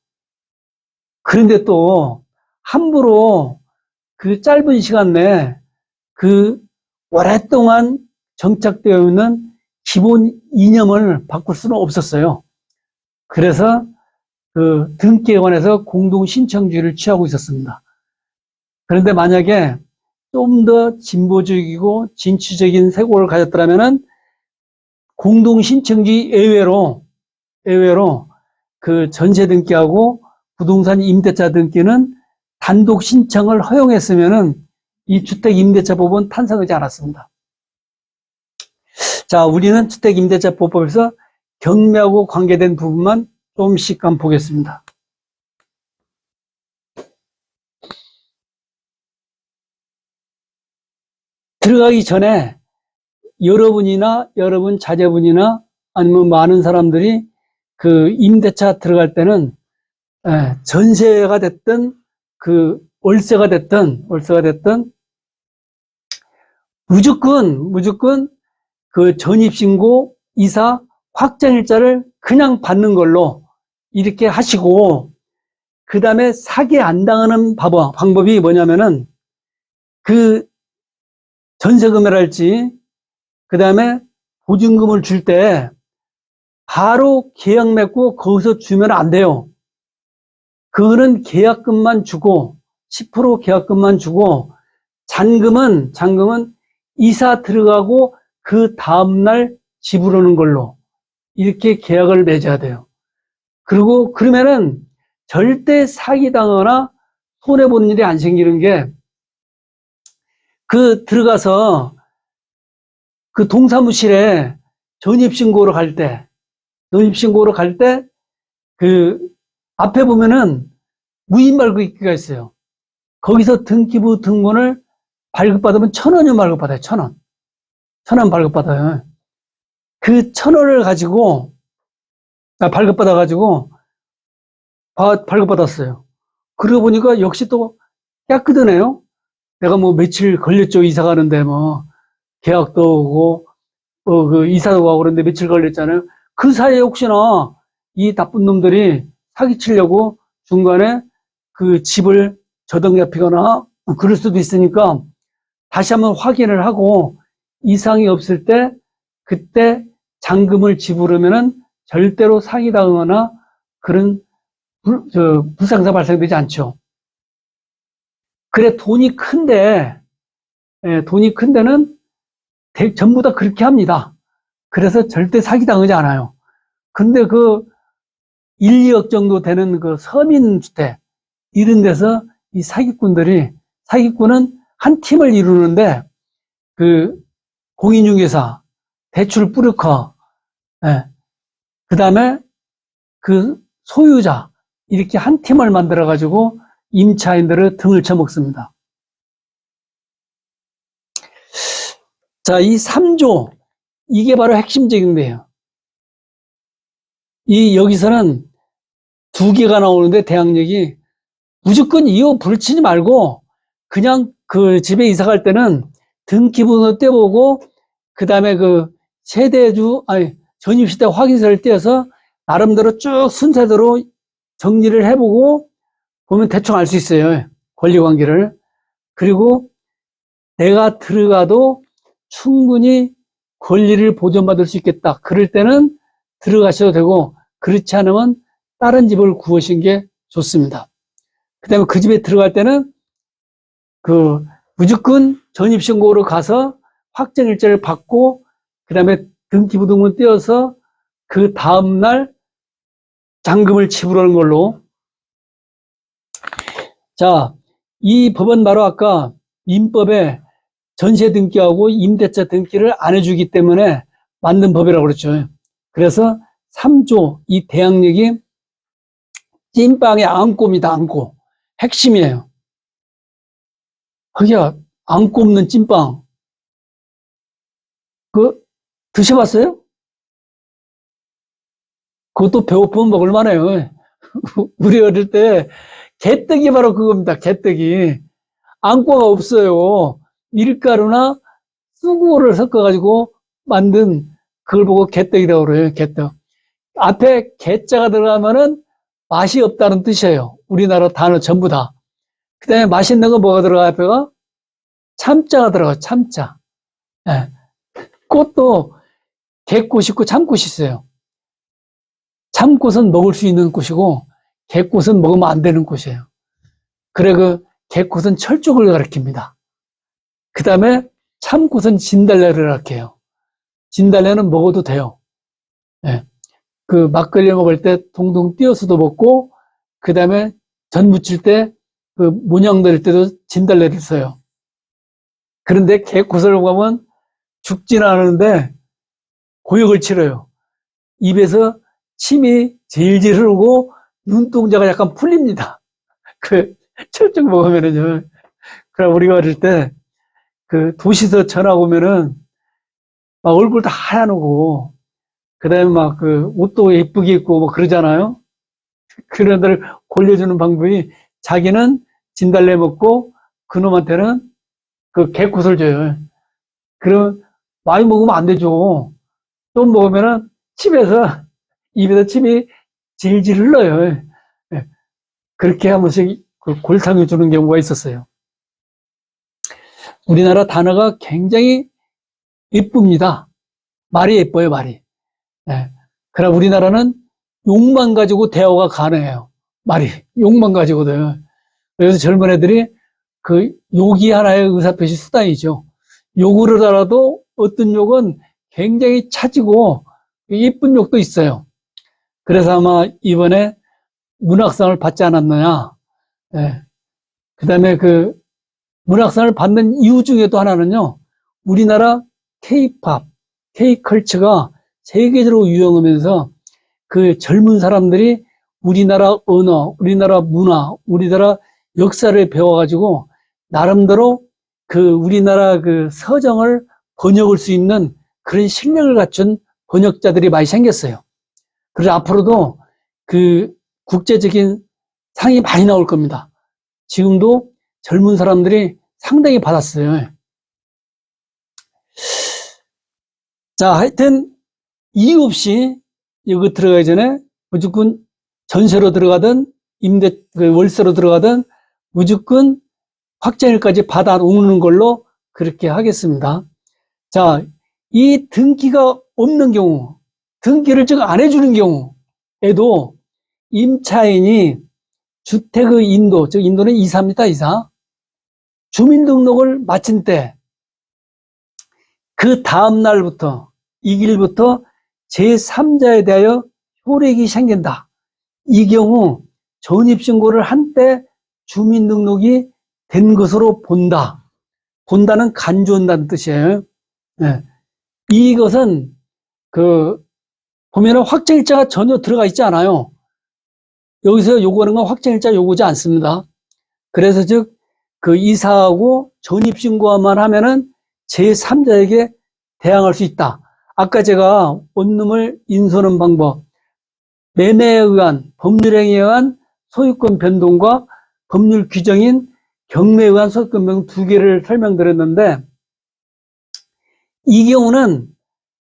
[SPEAKER 1] 그런데 또 함부로 그 짧은 시간 내에 오랫동안 정착되어 있는 기본 이념을 바꿀 수는 없었어요. 그래서 등기에 관해서 공동신청주의를 취하고 있었습니다. 그런데 만약에 좀 더 진보적이고 진취적인 세고를 가졌더라면은 공동신청주의 예외로 전세 등기하고 부동산 임대차 등기는 단독 신청을 허용했으면은 이 주택임대차법은 탄생하지 않았습니다. 자, 우리는 주택임대차법에서 경매하고 관계된 부분만 조금씩 한번 보겠습니다. 들어가기 전에 여러분 자제분이나 아니면 많은 사람들이 임대차 들어갈 때는 전세가 됐든 월세가 됐든 무조건 전입신고, 이사, 확정일자를 그냥 받는 걸로 이렇게 하시고, 그 다음에 사기 안 당하는 방법이 뭐냐면은 전세금이랄지, 그 다음에 보증금을 줄 때 바로 계약 맺고 거기서 주면 안 돼요. 그거는 계약금만 주고 10% 계약금만 주고 잔금은 이사 들어가고 그 다음날 지불하는 걸로 이렇게 계약을 맺어야 돼요. 그리고 그러면은 절대 사기당하거나 손해보는 일이 안 생기는 게 들어가서 동사무실에 전입신고로 갈 때 앞에 보면은 무인 발급기가 있어요. 거기서 등기부 등본을 발급받으면 1,000원이면 발급받아요. 1,000원. 1,000원 발급받아요. 그 1,000원을 가지고, 발급받아가지고, 발급받았어요. 그러고 보니까 역시 또 깨끗하네요. 내가 뭐 며칠 걸렸죠. 이사 가는데 뭐, 계약도 오고, 그 이사도 가고 그런데 며칠 걸렸잖아요. 그 사이에 혹시나 이 나쁜 놈들이 사기치려고 중간에 그 집을 저당 잡히거나 그럴 수도 있으니까 다시 한번 확인을 하고 이상이 없을 때 그때 잔금을 지불하면은 절대로 사기당하거나 그런 불상사 발생되지 않죠. 그래 돈이 큰데 돈이 큰 데는 전부 다 그렇게 합니다. 그래서 절대 사기당하지 않아요. 근데 그 1, 2억 정도 되는 그 서민주택 이런 데서 이 사기꾼은 한 팀을 이루는데 그 공인중개사, 대출 뿌리커, 그 다음에 그 소유자 이렇게 한 팀을 만들어 가지고 임차인들의 등을 쳐먹습니다. 자, 이 3조 이게 바로 핵심적인데요. 여기서는 2개가 나오는데 대항력이 무조건 이유 부르치지 말고 그냥 그 집에 이사 갈 때는 등기부번호 떼보고 그 다음에 그 전입시대 확인서를 떼어서 나름대로 쭉 순서대로 정리를 해보고 보면 대충 알 수 있어요. 권리관계를. 그리고 내가 들어가도 충분히 권리를 보존받을 수 있겠다. 그럴 때는 들어가셔도 되고 그렇지 않으면 다른 집을 구하신 게 좋습니다. 그 다음에 그 집에 들어갈 때는 그 무조건 전입신고로 가서 확정일자를 받고 그 다음에 등기부등본 떼어서 그 다음날 잔금을 지불하는 걸로. 자, 이 법은 바로 아까 민법에 전세 등기하고 임대차 등기를 안 해주기 때문에 만든 법이라고 그랬죠. 그래서 3조 이 대항력이 찐빵의 안고입니다. 안고. 핵심이에요. 그게 안고 없는 찐빵. 드셔봤어요? 그것도 배고프면 먹을 만해요. 우리 어릴 때 개떡이 바로 그겁니다. 개떡이. 안고가 없어요. 밀가루나 쑥을 섞어가지고 만든 그걸 보고 개떡이라고 그래요. 개떡. 앞에 개자가 들어가면은 맛이 없다는 뜻이에요. 우리나라 단어 전부 다. 그 다음에 맛있는 거 뭐가 들어가요? 앞에가? 참자가 들어가요. 참자. 예. 꽃도 개꽃이 있고 참꽃이 있어요. 참꽃은 먹을 수 있는 꽃이고 개꽃은 먹으면 안 되는 꽃이에요. 그래 그 개꽃은 철쭉을 가리킵니다. 그 다음에 참꽃은 진달래를 가리켜요. 진달래는 먹어도 돼요. 예. 그 막걸리 먹을 때 동동 띄어서도 먹고 그 다음에 전 무칠 때 그 모냥 넣을 때도 진달래를 써요. 그런데 개꽃을 먹으면 죽지는 않은데 고역을 치러요. 입에서 침이 질질 흐르고 눈동자가 약간 풀립니다. 그 철쭉 먹으면은요. 그럼 우리가 어릴 때 그 도시에서 전화 오면은 막 얼굴 다 하얗고 그다음에 막 그 옷도 예쁘게 입고 뭐 그러잖아요. 그런 데를 골려주는 방법이 자기는 진달래 먹고 그놈한테는 그 개꽃을 줘요. 그럼 많이 먹으면 안 되죠. 좀 먹으면은 입에서 침이 질질 흘러요. 예. 그렇게 한 번씩 그 골탕을 주는 경우가 있었어요. 우리나라 단어가 굉장히 예쁩니다. 말이 예뻐요, 말이. 예. 그러나 우리나라는 욕만 가지고 대화가 가능해요. 말이. 욕만 가지고도요. 그래서 젊은 애들이 그 욕이 하나의 의사표시 수단이죠. 욕을 하더라도 어떤 욕은 굉장히 차지고 예쁜 욕도 있어요. 그래서 아마 이번에 문학상을 받지 않았느냐. 예. 그 다음에 그 문학상을 받는 이유 중에 또 하나는요. 우리나라 K-팝, K-컬처가 세계적으로 유행하면서 그 젊은 사람들이 우리나라 언어, 우리나라 문화, 우리나라 역사를 배워가지고 나름대로 그 우리나라 그 서정을 번역할 수 있는 그런 실력을 갖춘 번역자들이 많이 생겼어요. 그래서 앞으로도 그 국제적인 상이 많이 나올 겁니다. 지금도 젊은 사람들이 상당히 받았어요. 자, 하여튼 이유 없이 여기 들어가기 전에 무조건 전세로 들어가든 월세로 들어가든 무조건 확정일까지 받아 놓는 걸로 그렇게 하겠습니다. 자, 이 등기가 없는 경우, 등기를 즉 안 해주는 경우에도 임차인이 주택의 인도, 즉 인도는 이사입니다, 이사. 주민등록을 마친 때 그 다음 날부터, 이 길부터 제3자에 대하여 효력이 생긴다. 이 경우 전입신고를 한 때 주민등록이 된 것으로 본다. 본다는 간주한다는 뜻이에요. 네. 이것은 보면은 확정일자가 전혀 들어가 있지 않아요. 여기서 요구하는 건 확정일자 요구지 않습니다. 그래서 즉 그 이사하고 전입신고만 하면은 제3자에게 대항할 수 있다. 아까 제가 원룸을 인수하는 방법, 매매에 의한 법률행위에 의한 소유권 변동과 법률 규정인 경매에 의한 소유권 변동 두 개를 설명드렸는데, 이 경우는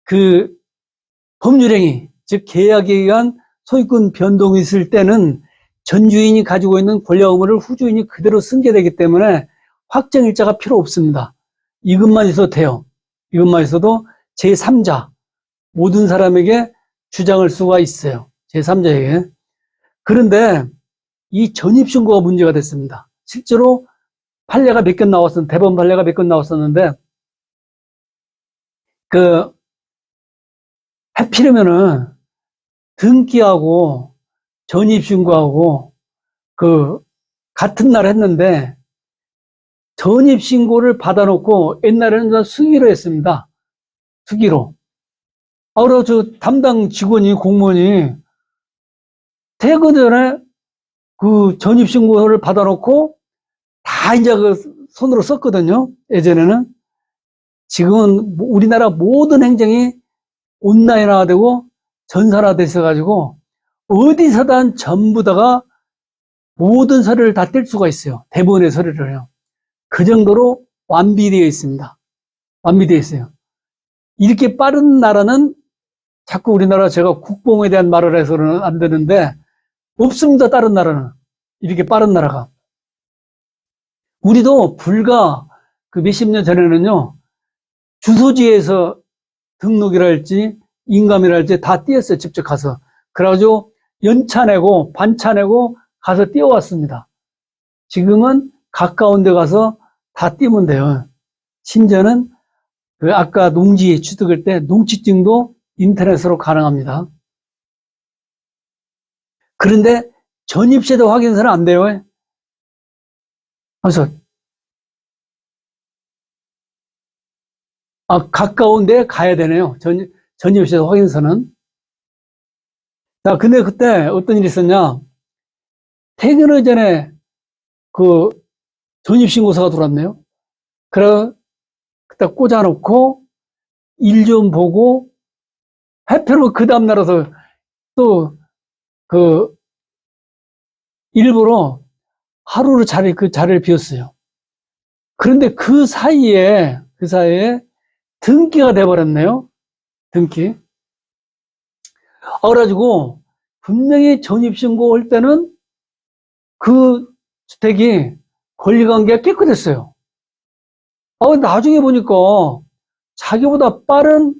[SPEAKER 1] 그 법률행위, 즉 계약에 의한 소유권 변동이 있을 때는 전 주인이 가지고 있는 권리와 의무를 후주인이 그대로 승계되기 때문에 확정일자가 필요 없습니다. 이것만 있어도 돼요. 이것만 있어도 제3자, 모든 사람에게 주장할 수가 있어요. 제3자에게. 그런데 이 전입신고가 문제가 됐습니다. 실제로 판례가 몇 건 나왔었는데, 대법원 판례가 몇 건 나왔었는데, 하필이면은 등기하고 전입신고하고 같은 날 했는데, 전입신고를 받아놓고 옛날에는 수기로 했습니다. 수기로. 그리고 저 담당 직원이, 공무원이 퇴근 전에 그 전입신고를 받아놓고 다 이제 손으로 썼거든요. 예전에는. 지금은 우리나라 모든 행정이 온라인화되고 전산화돼 있어가지고 어디서든 전부 다가 모든 서류를 다 뗄 수가 있어요. 대부분의 서류를요. 그 정도로 완비되어 있습니다. 완비되어 있어요. 이렇게 빠른 나라는 자꾸 우리나라, 제가 국뽕에 대한 말을 해서는 안 되는데, 없습니다. 다른 나라는. 이렇게 빠른 나라가. 우리도 불과 그 몇십 년 전에는요, 주소지에서 등록이랄지 인감이랄지 다 띄었어요. 직접 가서. 그래가지고 연차 내고 반차 내고 가서 띄워왔습니다. 지금은 가까운 데 가서 다 띄면 돼요. 심지어는 아까 농지 취득할 때 농지증도 인터넷으로 가능합니다. 그런데 전입세도 확인서는 안 돼요. 그래서 가까운 데 가야 되네요. 전입세도 확인서는. 자, 근데 그때 어떤 일이 있었냐? 퇴근을 전에 전입신고서가 들어왔네요. 그래, 그때 꽂아놓고 일 좀 보고 해표로 그 다음날 와서 또 일부러 하루를 자리를 비웠어요. 그런데 그 사이에 등기가 돼버렸네요. 등기. 그래가지고 분명히 전입신고 할 때는 그 주택이 권리관계가 깨끗했어요. 나중에 보니까 자기보다 빠른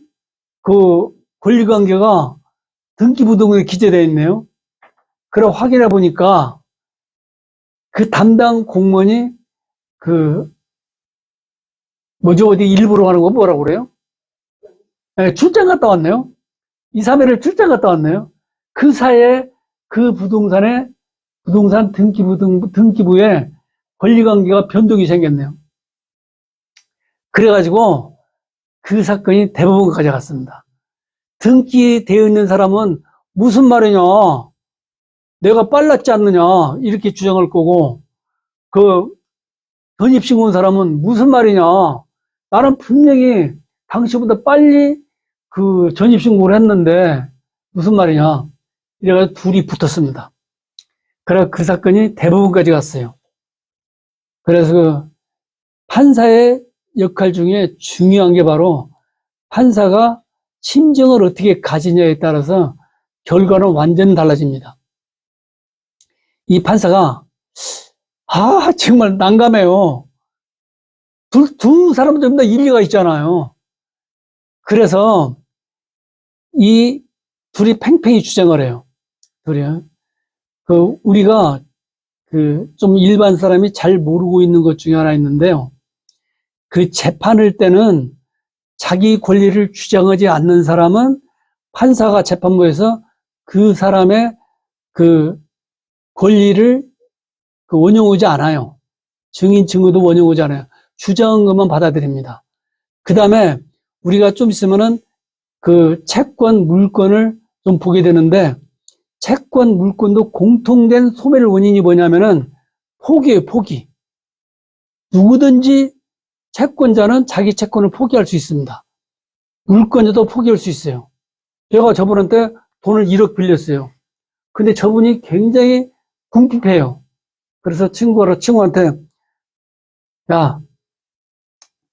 [SPEAKER 1] 권리관계가 등기부등본에 기재되어 있네요. 그래 확인해 보니까 그 담당 공무원이 어디 일부러 가는 거 뭐라고 그래요? 네, 출장 갔다 왔네요. 2, 3일을 출장 갔다 왔네요. 그 사이에 그 부동산 등기부에 권리관계가 변동이 생겼네요. 그래가지고 그 사건이 대법원까지 갔습니다. 등기되어 있는 사람은 무슨 말이냐? 내가 빨랐지 않느냐 이렇게 주장할 거고 그 전입신고 온 사람은 무슨 말이냐 나는 분명히 당시보다 빨리 그 전입신고를 했는데 무슨 말이냐 이래가지고 둘이 붙었습니다. 그래 그 사건이 대법원까지 갔어요. 그래서 그 판사의 역할 중에 중요한 게 바로 판사가 심정을 어떻게 가지냐에 따라서 결과는 완전 달라집니다. 이 판사가 정말 난감해요. 두 사람 전부 다 일리가 있잖아요. 그래서 이 둘이 팽팽히 주장을 해요. 둘이 우리가 좀 일반 사람이 잘 모르고 있는 것 중에 하나 있는데요. 그 재판할 때는 자기 권리를 주장하지 않는 사람은 판사가 재판부에서 그 사람의 그 권리를 원용하지 않아요. 증인 증거도 원용하지 않아요. 주장한 것만 받아들입니다. 그 다음에 우리가 좀 있으면은 그 채권, 물권을 좀 보게 되는데 채권, 물권도 공통된 소멸 원인이 뭐냐면은 포기예요, 포기. 누구든지 채권자는 자기 채권을 포기할 수 있습니다. 물권자도 포기할 수 있어요. 제가 저분한테 돈을 1억 빌렸어요. 근데 저분이 굉장히 궁핍해요. 그래서 친구한테 야,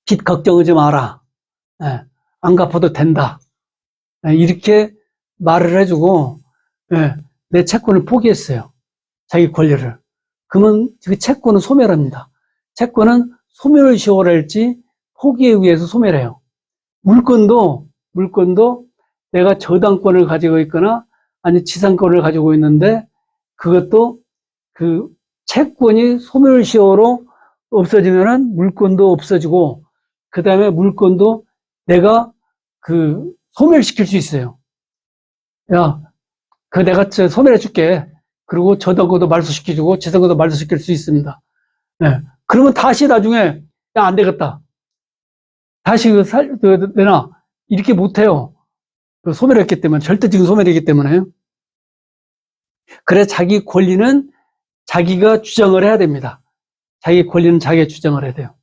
[SPEAKER 1] 빚 걱정하지 마라. 예, 안 갚아도 된다. 예, 이렇게 말을 해주고 예, 내 채권을 포기했어요. 자기 권리를. 그러면 그 채권은 소멸합니다. 채권은 소멸을 시효할지 포기에 의해서 소멸해요. 물건도 내가 저당권을 가지고 있거나 아니 지상권을 가지고 있는데 그것도 그 채권이 소멸시효로 없어지면은 물건도 없어지고 그 다음에 물건도 내가 소멸시킬 수 있어요. 야, 내가 소멸해 줄게. 그리고 저당권도 말소시켜주고 지상권도 말소시킬 수 있습니다. 네. 그러면 다시 나중에 야, 안 되겠다. 다시 내놔. 이렇게 못해요. 소멸했기 때문에, 절대적인 소멸이기 때문에. 그래, 자기 권리는 자기가 주장을 해야 됩니다. 자기 권리는 자기가 주장을 해야 돼요.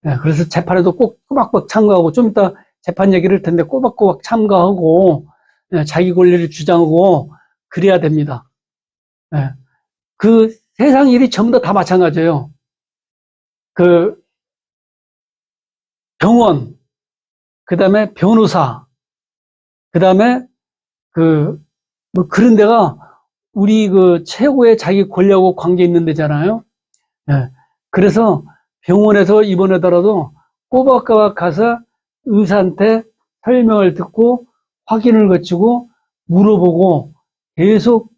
[SPEAKER 1] 네, 그래서 재판에도 꼭 꼬박꼬박 참가하고, 좀 이따 재판 얘기를 할 텐데 꼬박꼬박 참가하고, 네, 자기 권리를 주장하고, 그래야 됩니다. 네, 그 세상 일이 전부 다 마찬가지예요. 병원, 그 다음에 변호사, 그 다음에 뭐 그런 데가 우리 최고의 자기 권리하고 관계 있는 데잖아요. 네. 그래서 병원에서 입원하더라도 꼬박꼬박 가서 의사한테 설명을 듣고 확인을 거치고 물어보고 계속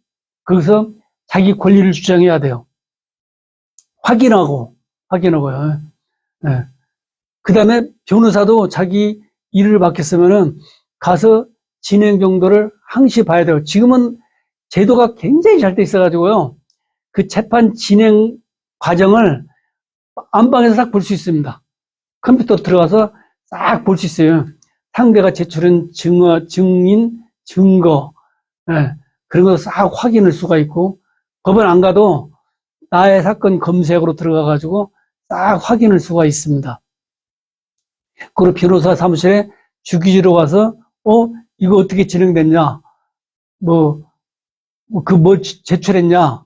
[SPEAKER 1] 거기서 자기 권리를 주장해야 돼요. 확인하고요. 네. 그 다음에 변호사도 자기 일을 맡겼으면은 가서 진행 정도를 항시 봐야 돼요. 지금은 제도가 굉장히 잘 돼 있어가지고요. 그 재판 진행 과정을 안방에서 싹 볼 수 있습니다. 컴퓨터 들어가서 싹 볼 수 있어요. 상대가 제출한 증인, 증거, 예, 그런 거 싹 확인할 수가 있고, 법원 안 가도 나의 사건 검색으로 들어가가지고 싹 확인할 수가 있습니다. 그리고 변호사 사무실에 주기적으로 가서, 이거 어떻게 진행됐냐? 뭘 제출했냐?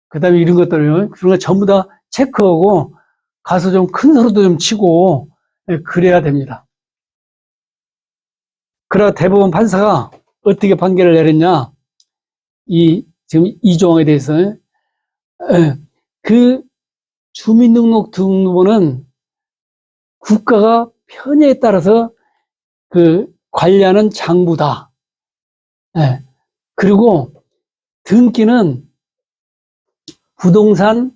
[SPEAKER 1] 그 다음에 이런 것들을, 그런 거 전부 다 체크하고, 가서 좀 큰 소리도 좀 치고, 그래야 됩니다. 그러나 대법원 판사가 어떻게 판결을 내렸냐? 지금 이 조항에 대해서, 그 주민등록번호는 국가가 편의에 따라서 관리하는 장부다. 그리고 등기는 부동산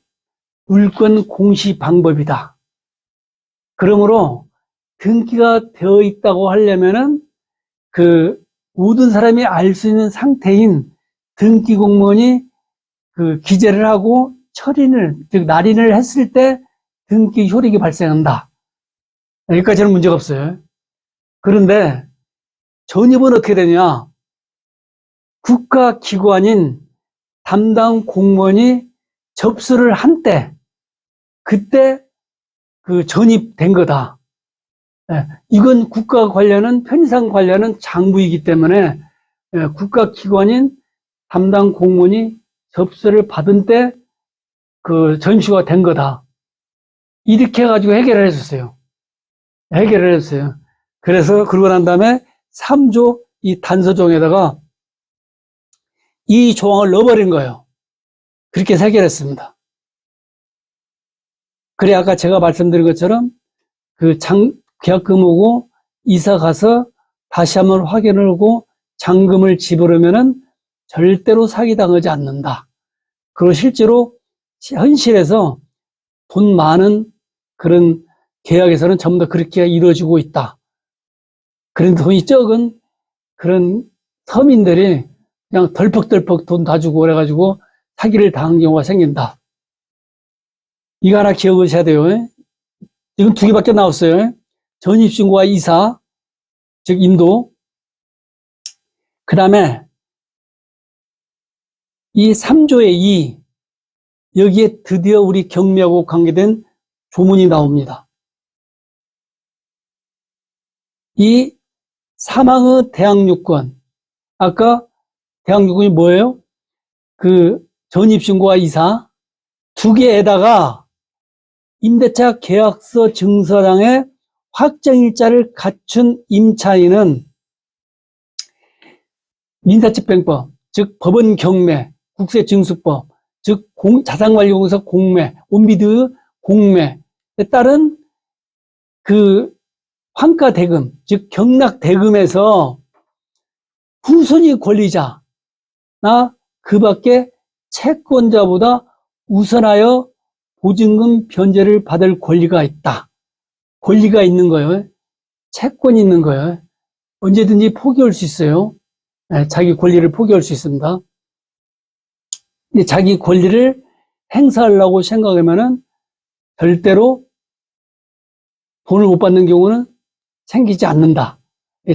[SPEAKER 1] 물권 공시 방법이다. 그러므로 등기가 되어 있다고 하려면은 모든 사람이 알 수 있는 상태인 등기 공무원이 기재를 하고 즉 날인을 했을 때 등기 효력이 발생한다. 여기까지는 문제가 없어요. 그런데 전입은 어떻게 되냐? 국가기관인 담당 공무원이 접수를 한 때, 그때 그 전입된 거다. 예, 이건 국가 관련은, 편의상 관련은 장부이기 때문에 국가기관인 담당 공무원이 접수를 받은 때 그 전시가 된 거다. 이렇게 해가지고 해결을 해줬어요. 해결을 했어요. 그래서 그러고 난 다음에 3조 이 단서조항에다가 이 조항을 넣어버린 거예요. 그렇게 해결했습니다. 그래, 아까 제가 말씀드린 것처럼 그 계약금하고 이사 가서 다시 한번 확인을 하고 잔금을 지불하면은 절대로 사기당하지 않는다. 그리고 실제로 현실에서 돈 많은 그런 계약에서는 전부 다 그렇게 이루어지고 있다. 그런 돈이 적은 그런 서민들이 그냥 덜컥덜컥 돈 다 주고 그래가지고 사기를 당한 경우가 생긴다. 이거 하나 기억하셔야 돼요. 지금 2개밖에 나왔어요. 전입신고와 이사, 즉 임도. 그 다음에 이 3조의 2, 여기에 드디어 우리 경매하고 관계된 조문이 나옵니다. 이 사망의 대항요건, 아까 대항요건이 뭐예요? 그 전입신고와 이사 2개에다가 임대차 계약서 증서상에 확정일자를 갖춘 임차인은 민사집행법, 즉 법원 경매, 국세징수법, 즉 자산관리공사 공매, 온비드 공매에 따른 그 환가대금, 즉 경락대금에서 후순위 권리자나 그 밖에 채권자보다 우선하여 보증금 변제를 받을 권리가 있다. 권리가 있는 거예요. 채권이 있는 거예요. 언제든지 포기할 수 있어요. 자기 권리를 포기할 수 있습니다. 근데 자기 권리를 행사하려고 생각하면은 절대로 돈을 못 받는 경우는 생기지 않는다.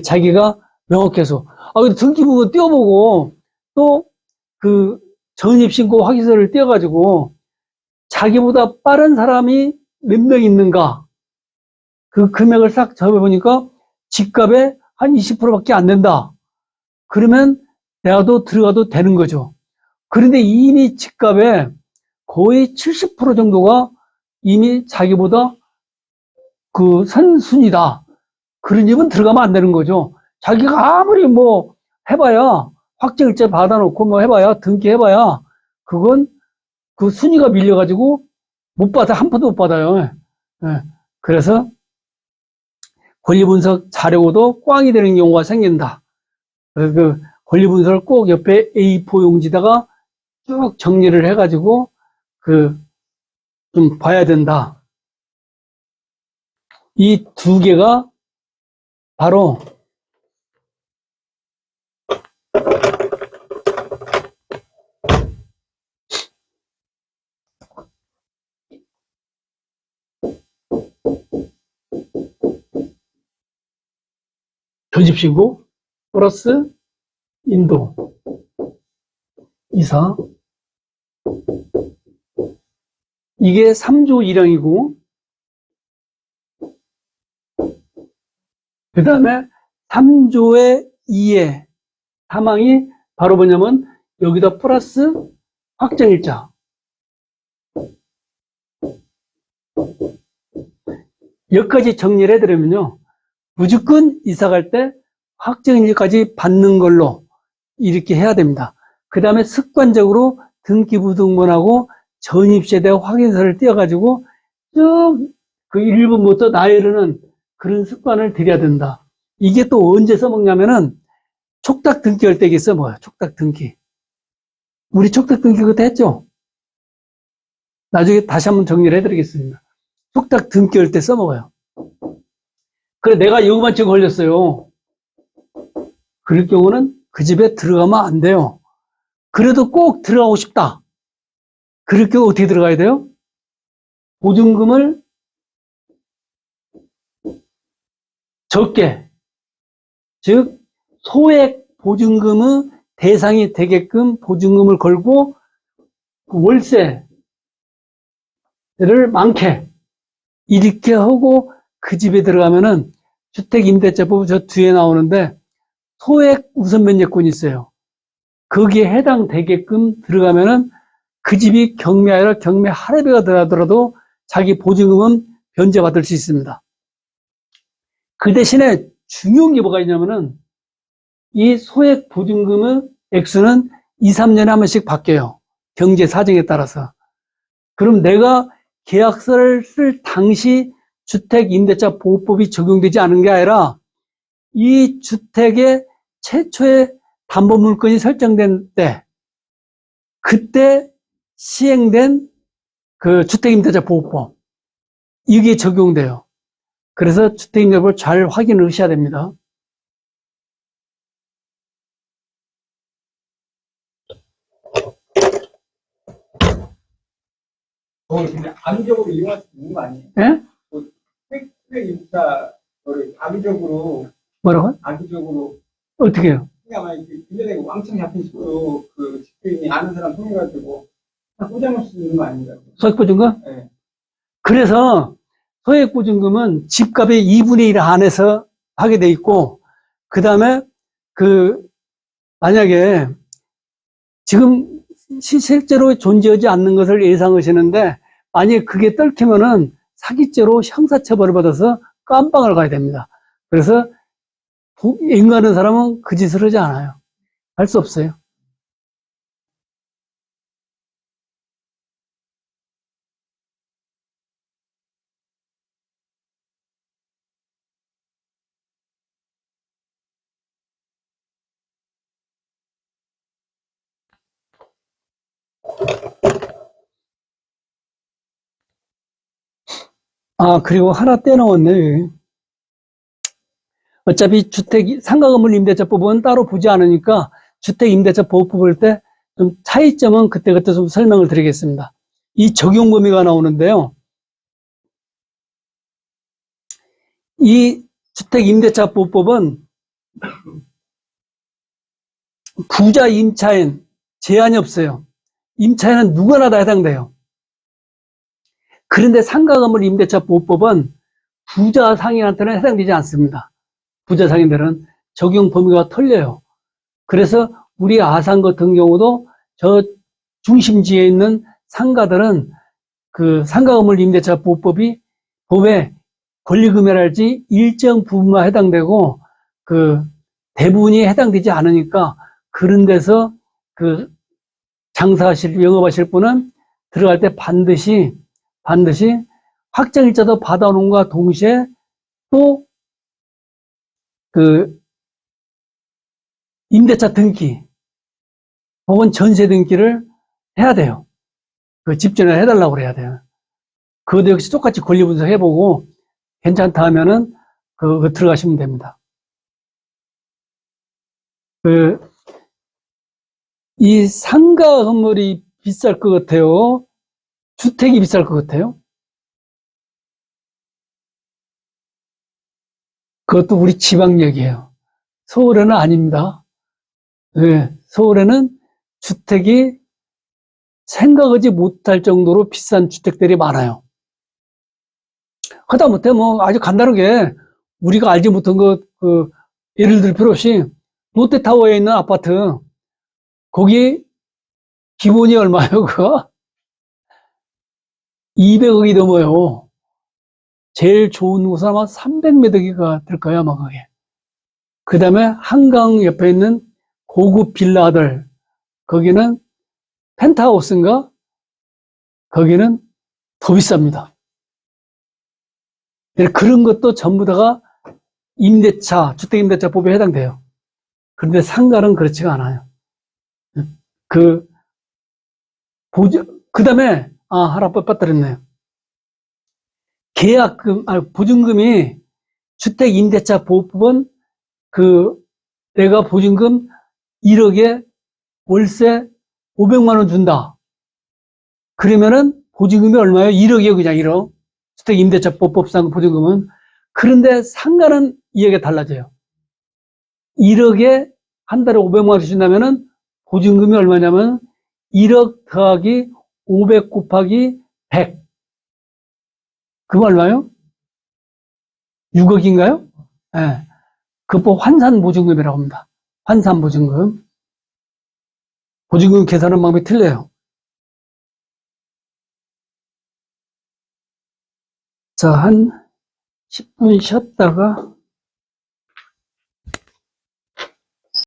[SPEAKER 1] 자기가 명확해서. 근데 등기부분 띄워보고 또 그 전입신고 확인서를 띄워가지고 자기보다 빠른 사람이 몇 명 있는가? 그 금액을 싹 잡아보니까 집값의 한 20%밖에 안 된다. 그러면 내가도 들어가도 되는 거죠. 그런데 이미 집값의 거의 70% 정도가 이미 자기보다 그 선순위다. 그런 집은 들어가면 안 되는 거죠. 자기가 아무리 뭐 해봐야 확정일자 받아놓고 뭐 해봐야 등기해봐야 그건 그 순위가 밀려가지고 못 받아, 한 푼도 못 받아요. 그래서 권리분석 자료도 꽝이 되는 경우가 생긴다. 그 권리분석을 꼭 옆에 A4 용지다가 쭉 정리를 해가지고 좀 봐야 된다. 이 2개가 바로 전입신고 플러스 인도, 이사. 이게 3조 1항이고, 그 다음에 3조의 2의 사망이 바로 뭐냐면 여기다 플러스 확정일자. 여기까지 정리를 해드리면요. 무조건 이사갈 때 확정일까지 받는 걸로 이렇게 해야 됩니다. 그 다음에 습관적으로 등기부등본하고 전입세대 확인서를 띄워가지고 쭉 그 1번부터 나열하는 그런 습관을 들여야 된다. 이게 또 언제 써먹냐면은 촉탁 등기할 때 써먹어요. 촉탁 등기. 우리 촉탁 등기 그때 했죠? 나중에 다시 한번 정리를 해드리겠습니다. 촉탁 등기할 때 써먹어요. 그래, 내가 이거만 지금 걸렸어요. 그럴 경우는 그 집에 들어가면 안 돼요. 그래도 꼭 들어가고 싶다. 그럴 경우 어떻게 들어가야 돼요? 보증금을 적게, 즉 소액 보증금의 대상이 되게끔 보증금을 걸고 그 월세를 많게 이렇게 하고 그 집에 들어가면은 주택임대차법 저 뒤에 나오는데 소액 우선 면제권이 있어요. 거기에 해당되게끔 들어가면은 그 집이 경매 아니라 경매 할애비가 들어가더라도 자기 보증금은 변제받을 수 있습니다. 그 대신에 중요한 게 뭐가 있냐면은 이 소액 보증금의 액수는 2, 3년에 한 번씩 바뀌어요. 경제 사정에 따라서. 그럼 내가 계약서를 쓸 당시 주택임대차 보호법이 적용되지 않은 게 아니라 이 주택의 최초의 담보물건이 설정된 때, 그때 시행된 그 주택임대차 보호법, 이게 적용돼요. 그래서 주택임대법을 잘 확인을 하셔야 됩니다.
[SPEAKER 2] 근데 악의적으로 이용할 수 있는 거 아니에요?
[SPEAKER 1] 예?
[SPEAKER 2] 주택임대차를 악의적으로
[SPEAKER 1] 어떻게 해요?
[SPEAKER 2] 그냥 막 이렇게 빌려대고 왕창 잡힌 식으로 그 집주인이 아는 사람 통해가지고 다 꽂아놓을 수 있는 거 아닌가요?
[SPEAKER 1] 소액보증금?
[SPEAKER 2] 네.
[SPEAKER 1] 그래서 소액보증금은 집값의 2분의 1 안에서 하게 돼 있고, 그 다음에 만약에 지금 실제로 존재하지 않는 것을 예상하시는데, 만약에 그게 떨키면은 사기죄로 형사처벌을 받아서 깜빵을 가야 됩니다. 그래서 인가하는 사람은 그 짓을 하지 않아요. 할 수 없어요. 그리고 하나 떼놓았네. 어차피 상가건물 임대차법은 따로 보지 않으니까 주택임대차 보호법 볼 때 좀 차이점은 그때그때 좀 설명을 드리겠습니다. 이 적용 범위가 나오는데요. 이 주택임대차 보호법은 부자 임차인 제한이 없어요. 임차인은 누구나 다 해당돼요. 그런데 상가건물 임대차 보호법은 부자 상인한테는 해당되지 않습니다. 부자 상인들은 적용 범위가 틀려요. 그래서 우리 아산 같은 경우도 저 중심지에 있는 상가들은 그 상가건물 임대차 보호법에 권리금이랄지 일정 부분만 해당되고 그 대부분이 해당되지 않으니까 그런 데서 그 영업하실 분은 들어갈 때 반드시 확정일자도 받아놓은과 동시에 또 그 임대차 등기 혹은 전세 등기를 해야 돼요. 그 집주인을 해달라고 그래야 돼요. 그것도 역시 똑같이 권리 분석해보고 괜찮다 하면은 그거 들어가시면 됩니다. 이 상가 건물이 비쌀 것 같아요? 주택이 비쌀 것 같아요? 그것도 우리 지방역이에요. 서울에는 아닙니다. 네, 서울에는 주택이 생각하지 못할 정도로 비싼 주택들이 많아요. 하다못해 아주 간단하게 우리가 알지 못한 예를 들 필요 없이 롯데타워에 있는 아파트, 거기 기본이 얼마예요, 그거? 200억이 넘어요. 제일 좋은 곳은 아마 300매덕이가 될 거야, 아마 그게. 그 다음에 한강 옆에 있는 고급 빌라들, 거기는 펜트하우스인가? 거기는 더 비쌉니다. 그런 것도 전부 다가 주택임대차법에 해당돼요. 그런데 상가는 그렇지가 않아요. 그 다음에, 하나 빠뜨렸네요. 보증금이 주택임대차 보호법은 내가 보증금 1억에 월세 500만 원 준다. 그러면은 보증금이 얼마예요? 1억이에요, 그냥 1억. 주택임대차 보호법상 보증금은. 그런데 상가는 이야기가 달라져요. 1억에 한 달에 500만 원씩 준다면은 보증금이 얼마냐면 1억 더하기 500 곱하기 100. 그거 얼마요? 6억인가요? 예. 그법 환산보증금이라고 합니다. 환산보증금. 보증금 계산하는 방법이 틀려요. 자, 한 10분 쉬었다가